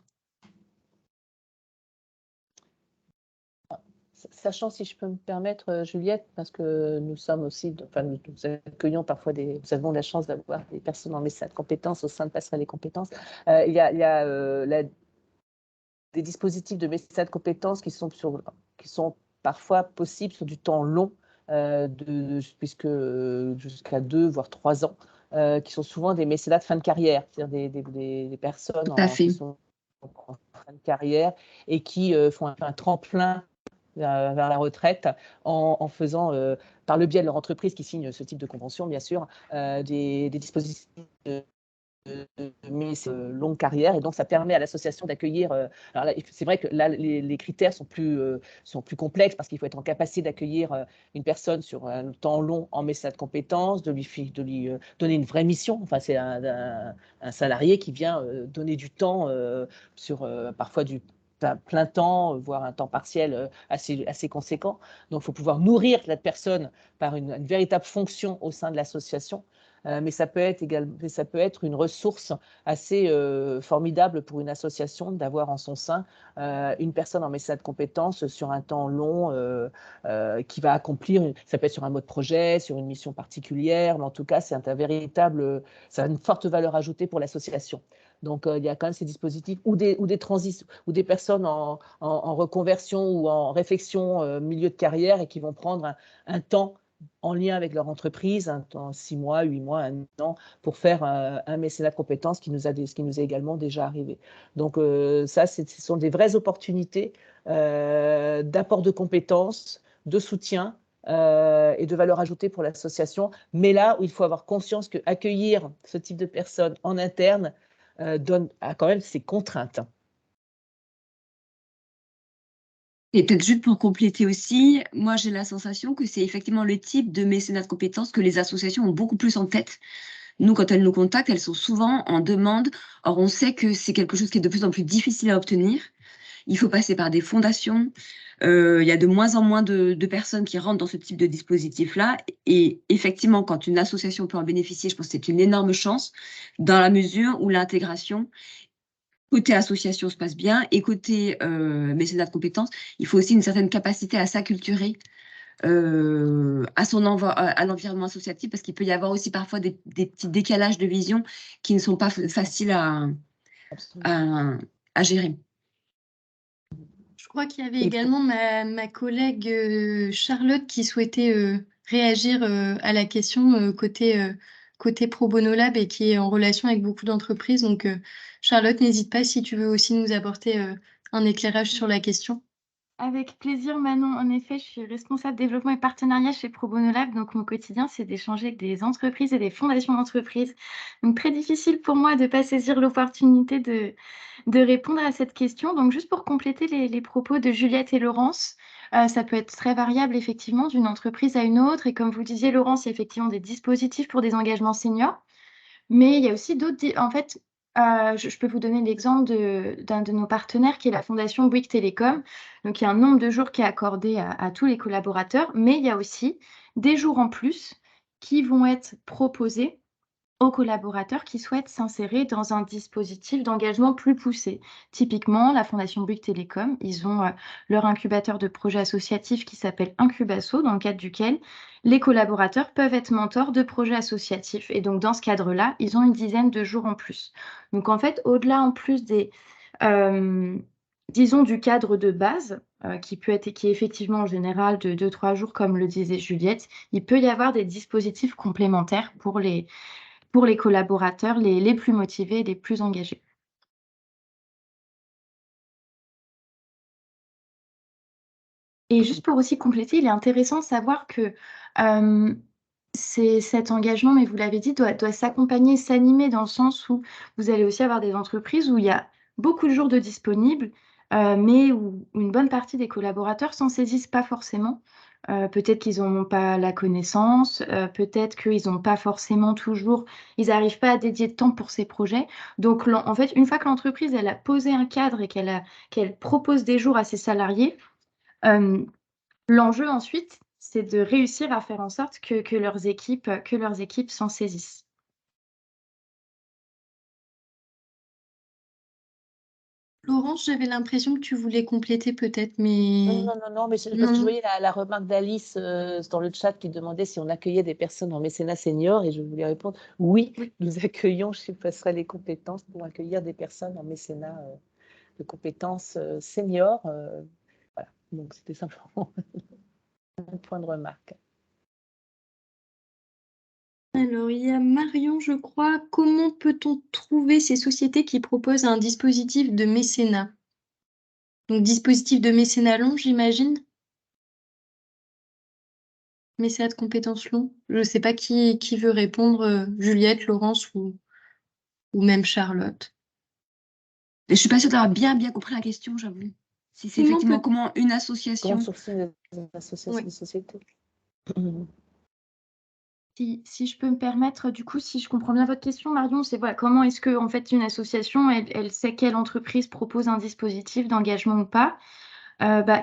Sachant, si je peux me permettre, Juliette, parce que nous sommes aussi, enfin, nous accueillons parfois nous avons la chance d'avoir des personnes en mécénat de compétences au sein de Passerelle des compétences. Il y a des dispositifs de mécénat de compétences qui sont parfois possibles sur du temps long, puisque jusqu'à 2 voire 3 ans, qui sont souvent des mécénats de fin de carrière, c'est-à-dire des personnes Tout à fait. qui sont en fin de carrière et qui font un tremplin vers la retraite en faisant, par le biais de leur entreprise qui signe ce type de convention, bien sûr, des dispositifs mais c'est longue carrière et donc ça permet à l'association d'accueillir. Alors là, c'est vrai que là, les critères sont plus complexes parce qu'il faut être en capacité d'accueillir une personne sur un temps long en mécénat de compétences, de lui donner une vraie mission. Enfin, c'est un salarié qui vient donner du temps sur parfois du plein temps, voire un temps partiel assez conséquent. Donc, il faut pouvoir nourrir la personne par une véritable fonction au sein de l'association. Mais ça peut être une ressource assez formidable pour une association d'avoir en son sein une personne en mécénat de compétences sur un temps long qui va accomplir, ça peut être sur un mode projet, sur une mission particulière, mais en tout cas, ça a une forte valeur ajoutée pour l'association. Donc, il y a quand même ces dispositifs ou des personnes en reconversion ou en réflexion milieu de carrière et qui vont prendre un temps en lien avec leur entreprise, 6 mois, 8 mois, 1 an, pour faire un mécénat de compétences qui nous est également déjà arrivé. Donc ça, ce sont des vraies opportunités d'apport de compétences, de soutien et de valeur ajoutée pour l'association. Mais là où il faut avoir conscience qu'accueillir ce type de personnes en interne a quand même ses contraintes. Et peut-être juste pour compléter aussi, moi j'ai la sensation que c'est effectivement le type de mécénat de compétences que les associations ont beaucoup plus en tête. Nous, quand elles nous contactent, elles sont souvent en demande. Or, on sait que c'est quelque chose qui est de plus en plus difficile à obtenir. Il faut passer par des fondations. Il y a de moins en moins de personnes qui rentrent dans ce type de dispositif-là. Et effectivement, quand une association peut en bénéficier, je pense que c'est une énorme chance dans la mesure où l'intégration côté association se passe bien et côté mécénat de compétences, il faut aussi une certaine capacité à s'acculturer à l'environnement associatif parce qu'il peut y avoir aussi parfois des petits décalages de vision qui ne sont pas faciles à gérer. Je crois qu'il y avait également ma collègue Charlotte qui souhaitait réagir à la question côté Pro Bono Lab et qui est en relation avec beaucoup d'entreprises. Donc, Charlotte, n'hésite pas si tu veux aussi nous apporter un éclairage sur la question. Avec plaisir, Manon. En effet, je suis responsable développement et partenariat chez Pro Bono Lab. Donc, mon quotidien, c'est d'échanger avec des entreprises et des fondations d'entreprises. Donc, très difficile pour moi de ne pas saisir l'opportunité de répondre à cette question. Donc, juste pour compléter les propos de Juliette et Laurence, ça peut être très variable, effectivement, d'une entreprise à une autre. Et comme vous disiez, Laurence, il y a effectivement des dispositifs pour des engagements seniors. Mais il y a aussi d'autres... En fait, je peux vous donner l'exemple d'un de nos partenaires qui est la Fondation Bouygues Télécom. Donc, il y a un nombre de jours qui est accordé à tous les collaborateurs, mais il y a aussi des jours en plus qui vont être proposés aux collaborateurs qui souhaitent s'insérer dans un dispositif d'engagement plus poussé. Typiquement, la Fondation Bouygues Télécom, ils ont leur incubateur de projets associatifs qui s'appelle Incubasso, dans le cadre duquel les collaborateurs peuvent être mentors de projets associatifs. Et donc, dans ce cadre-là, ils ont une dizaine de jours en plus. Donc, en fait, au-delà en plus disons, du cadre de base, qui est effectivement en général de 2-3 jours, comme le disait Juliette, il peut y avoir des dispositifs complémentaires pour les collaborateurs les plus motivés, les plus engagés. Et juste pour aussi compléter, il est intéressant de savoir que cet engagement, mais vous l'avez dit, doit s'accompagner, s'animer dans le sens où vous allez aussi avoir des entreprises où il y a beaucoup de jours de disponibles, mais où une bonne partie des collaborateurs s'en saisissent pas forcément. Peut-être qu'ils n'ont pas la connaissance, peut-être qu'ils n'ont pas forcément toujours, ils n'arrivent pas à dédier de temps pour ces projets. Donc, en fait, une fois que l'entreprise elle a posé un cadre et qu'elle propose des jours à ses salariés, l'enjeu ensuite, c'est de réussir à faire en sorte que leurs équipes s'en saisissent. Laurence, j'avais l'impression que tu voulais compléter peut-être, Non, mais non, non, non, mais parce que non. je voyais la remarque d'Alice dans le chat qui demandait si on accueillait des personnes en mécénat senior et je voulais répondre oui, Oui. nous accueillons chez Passerelle les compétences pour accueillir des personnes en mécénat de compétences seniors. Voilà, donc c'était simplement un point de remarque. Alors, il y a Marion, je crois. Comment peut-on trouver ces sociétés qui proposent un dispositif de mécénat? Donc, dispositif de mécénat long, j'imagine? Mécénat de compétences long? Je ne sais pas qui veut répondre, Juliette, Laurence ou même Charlotte. Je ne suis pas sûre d'avoir bien compris la question, j'avoue. Si c'est Comment effectivement peut- comment une Comment association, sourcer des associations Ouais. de sociétés? Si je peux me permettre, du coup, si je comprends bien votre question, Marion, c'est voilà, comment est-ce que en fait une association, elle sait quelle entreprise propose un dispositif d'engagement ou pas?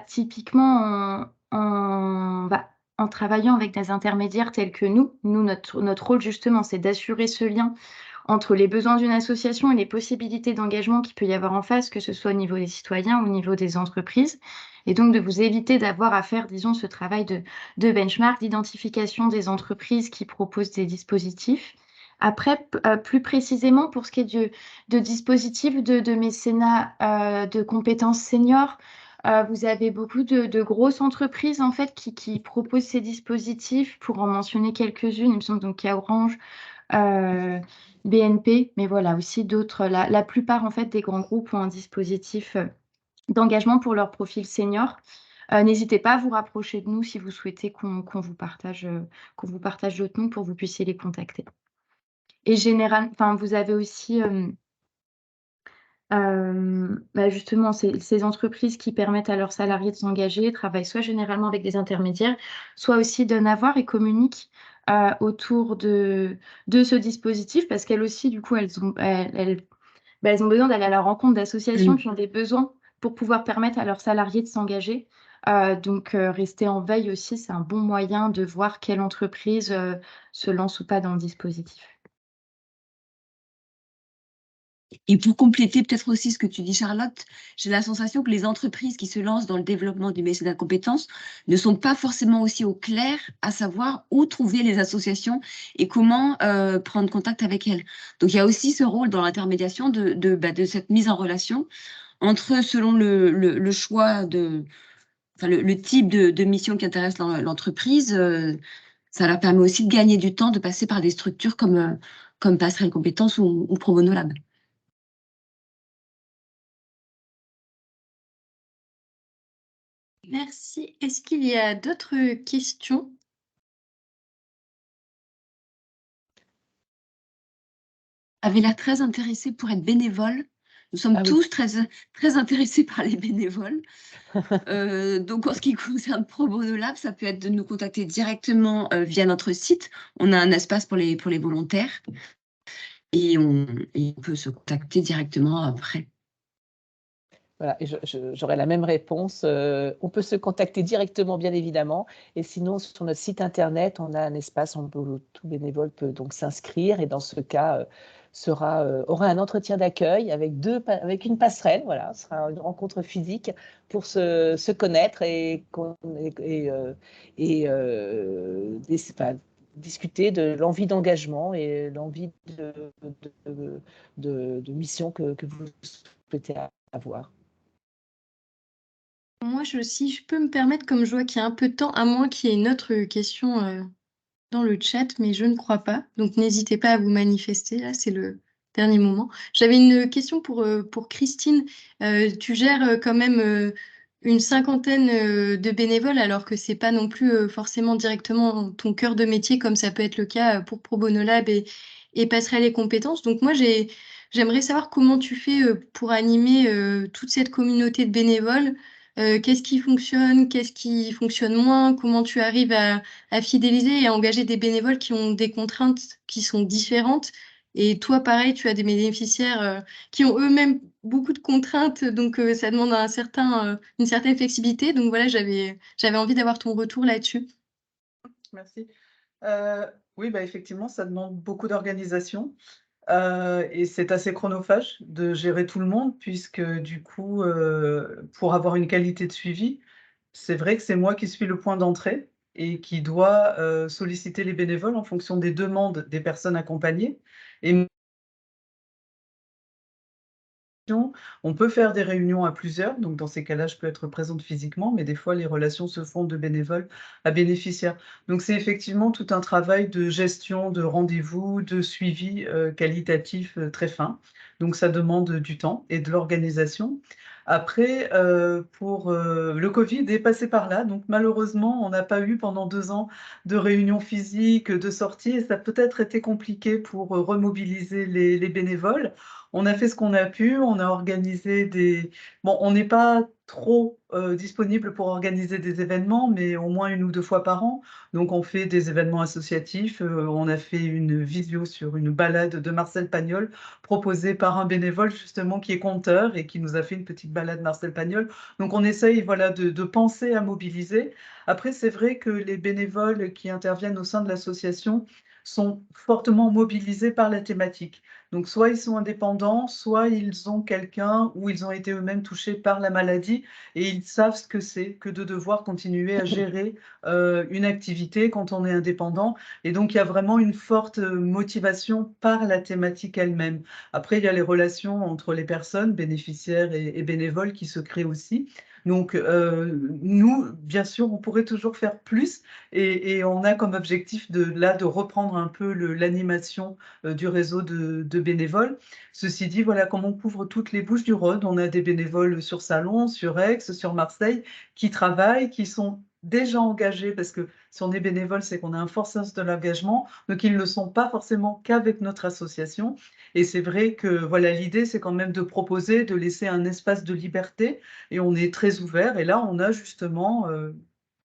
Typiquement, en travaillant avec des intermédiaires tels que nous, notre rôle justement, c'est d'assurer ce lien entre les besoins d'une association et les possibilités d'engagement qu'il peut y avoir en face, que ce soit au niveau des citoyens ou au niveau des entreprises. Et donc, de vous éviter d'avoir à faire, disons, ce travail de benchmark, d'identification des entreprises qui proposent des dispositifs. Après, plus précisément, pour ce qui est de dispositifs de mécénat de compétences seniors, vous avez beaucoup de grosses entreprises en fait qui proposent ces dispositifs. Pour en mentionner quelques-unes, il me semble donc qu'il y a Orange, BNP, mais voilà, aussi d'autres. La plupart en fait des grands groupes ont un dispositif d'engagement pour leur profil senior. N'hésitez pas à vous rapprocher de nous si vous souhaitez qu'on vous partage d'autres noms pour que vous puissiez les contacter. Et vous avez aussi justement ces entreprises qui permettent à leurs salariés de s'engager, travaillent soit généralement avec des intermédiaires, soit aussi donnent à voir et communiquent autour de ce dispositif parce qu'elles aussi, du coup, elles ont besoin d'aller à la rencontre d'associations qui ont des besoins pour pouvoir permettre à leurs salariés de s'engager. Donc, rester en veille aussi, c'est un bon moyen de voir quelle entreprise se lance ou pas dans le dispositif. et pour compléter peut-être aussi ce que tu dis, Charlotte, j'ai la sensation que les entreprises qui se lancent dans le développement du mécénat de compétences ne sont pas forcément aussi au clair à savoir où trouver les associations et comment prendre contact avec elles. Donc, il y a aussi ce rôle dans l'intermédiation de cette mise en relation entre, selon le choix le type de mission qui intéresse l'entreprise, ça leur permet aussi de gagner du temps, de passer par des structures comme Passerelle Compétences ou Pro Bono Lab. Merci. Est-ce qu'il y a d'autres questions? Avait l'air très intéressé pour être bénévole. Nous sommes tous très intéressés par les bénévoles. Donc, en ce qui concerne Pro Bono Lab, ça peut être de nous contacter directement via notre site. On a un espace pour les volontaires et on peut se contacter directement après. Voilà, et j'aurais la même réponse. On peut se contacter directement, bien évidemment. Et sinon, sur notre site internet, on a un espace où tout bénévole peut donc s'inscrire. Et dans ce cas, aura un entretien d'accueil avec une passerelle. Voilà, ce sera une rencontre physique pour se connaître et discuter de l'envie d'engagement et l'envie de mission que vous souhaitez avoir. Moi, si je peux me permettre, comme je vois qu'il y a un peu de temps, à moins qu'il y ait une autre question dans le chat, mais je ne crois pas. Donc, n'hésitez pas à vous manifester. Là, c'est le dernier moment. J'avais une question pour Christine. Tu gères quand même une cinquantaine de bénévoles, alors que c'est pas non plus forcément directement ton cœur de métier, comme ça peut être le cas pour Pro Bono Lab et Passerelle les compétences. Donc, moi, j'aimerais savoir comment tu fais pour animer toute cette communauté de bénévoles. Qu'est-ce qui fonctionne moins, comment tu arrives à fidéliser et à engager des bénévoles qui ont des contraintes qui sont différentes. Et toi, pareil, tu as des bénéficiaires qui ont eux-mêmes beaucoup de contraintes, donc ça demande une certaine flexibilité. Donc voilà, j'avais envie d'avoir ton retour là-dessus. Merci. Oui, effectivement, ça demande beaucoup d'organisation. Et c'est assez chronophage de gérer tout le monde puisque du coup, pour avoir une qualité de suivi, c'est vrai que c'est moi qui suis le point d'entrée et qui doit, solliciter les bénévoles en fonction des demandes des personnes accompagnées et on peut faire des réunions à plusieurs, donc dans ces cas-là, je peux être présente physiquement, mais des fois, les relations se font de bénévoles à bénéficiaires. Donc c'est effectivement tout un travail de gestion de rendez-vous, de suivi, qualitatif, très fin. Donc ça demande du temps et de l'organisation. Après, le covid est passé par là, donc malheureusement, on n'a pas eu pendant 2 ans de réunions physiques, de sorties et ça a peut-être été compliqué pour, remobiliser les bénévoles. On a fait ce qu'on a pu, on a organisé des bon, on n'est pas trop, disponible pour organiser des événements, mais au moins 1 ou 2 fois par an. Donc on fait des événements associatifs, on a fait une visio sur une balade de Marcel Pagnol, proposée par un bénévole justement qui est conteur et qui nous a fait une petite balade Marcel Pagnol. Donc on essaye, voilà, de penser à mobiliser. Après, c'est vrai que les bénévoles qui interviennent au sein de l'association sont fortement mobilisés par la thématique. Donc, soit ils sont indépendants, soit ils ont quelqu'un ou ils ont été eux-mêmes touchés par la maladie et ils savent ce que c'est que de devoir continuer à gérer une activité quand on est indépendant. Et donc, il y a vraiment une forte motivation par la thématique elle-même. Après, il y a les relations entre les personnes, bénéficiaires et bénévoles, qui se créent aussi. Donc, nous, bien sûr, on pourrait toujours faire plus et on a comme objectif de reprendre un peu l'animation du réseau de bénévoles. Ceci dit, voilà, comme on couvre toutes les Bouches-du-Rhône, on a des bénévoles sur Salon, sur Aix, sur Marseille, qui travaillent, qui sont déjà engagés, parce que si on est bénévole, c'est qu'on a un fort sens de l'engagement, donc ils ne le sont pas forcément qu'avec notre association. Et c'est vrai que voilà, l'idée, c'est quand même de proposer, de laisser un espace de liberté, et on est très ouvert. Et là, on a justement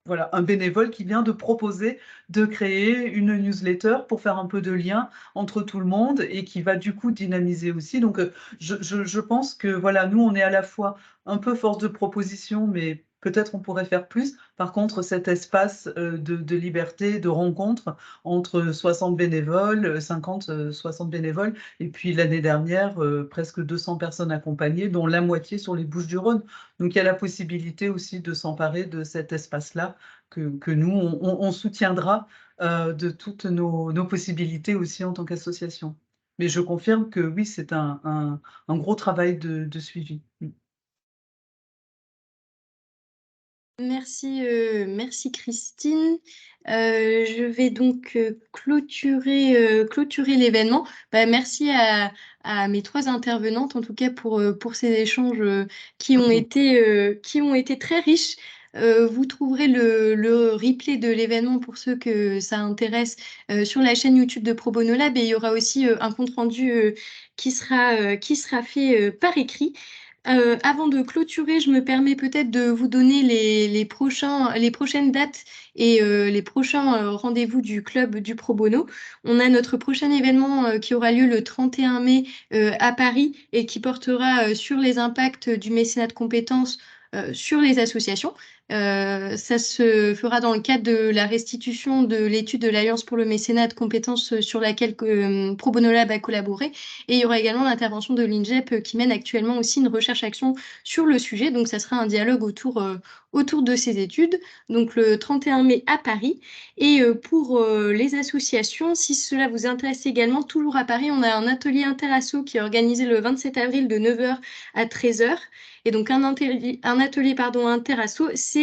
voilà, un bénévole qui vient de proposer de créer une newsletter pour faire un peu de lien entre tout le monde et qui va du coup dynamiser aussi. Donc, je pense que voilà, nous, on est à la fois un peu force de proposition, mais peut-être on pourrait faire plus. Par contre, cet espace de liberté, de rencontre entre 60 bénévoles, 50, 60 bénévoles, et puis l'année dernière, presque 200 personnes accompagnées, dont la moitié sur les Bouches-du-Rhône. Donc, il y a la possibilité aussi de s'emparer de cet espace-là que nous, on soutiendra de toutes nos possibilités aussi en tant qu'association. Mais je confirme que oui, c'est un gros travail de suivi. Merci Christine. Je vais donc clôturer l'événement. Bah, merci à mes 3 intervenantes, en tout cas pour ces échanges qui ont été très riches. Vous trouverez le replay de l'événement pour ceux que ça intéresse sur la chaîne YouTube de Pro Bono Lab et il y aura aussi un compte-rendu qui sera fait par écrit. Avant de clôturer, je me permets peut-être de vous donner les prochaines dates et les prochains rendez-vous du club du Pro Bono. On a notre prochain événement qui aura lieu le 31 mai à Paris et qui portera sur les impacts du mécénat de compétences sur les associations. Ça se fera dans le cadre de la restitution de l'étude de l'Alliance pour le mécénat de compétences sur laquelle Pro Bono Lab a collaboré. Et il y aura également l'intervention de l'INJEP qui mène actuellement aussi une recherche-action sur le sujet. Donc, ça sera un dialogue autour de ces études. Donc, le 31 mai à Paris. Et pour les associations, si cela vous intéresse également, toujours à Paris, on a un atelier interasso qui est organisé le 27 avril de 9h à 13h. Et donc, un atelier interasso, c'est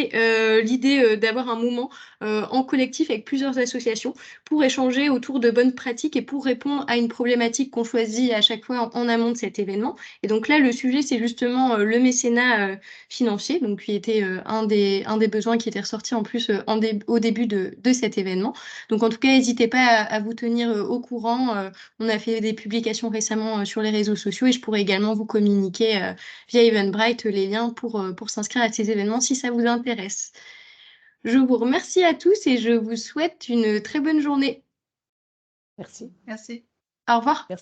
l'idée d'avoir un moment en collectif avec plusieurs associations pour échanger autour de bonnes pratiques et pour répondre à une problématique qu'on choisit à chaque fois en amont de cet événement. Et donc là, le sujet, c'est justement le mécénat financier, donc qui était un des besoins qui était ressorti en plus au début de cet événement. Donc en tout cas, n'hésitez pas à vous tenir au courant. On a fait des publications récemment sur les réseaux sociaux et je pourrais également vous communiquer via Eventbrite les liens pour s'inscrire à ces événements si ça vous intéresse. Je vous remercie à tous et je vous souhaite une très bonne journée. Merci. Merci. Au revoir. Merci.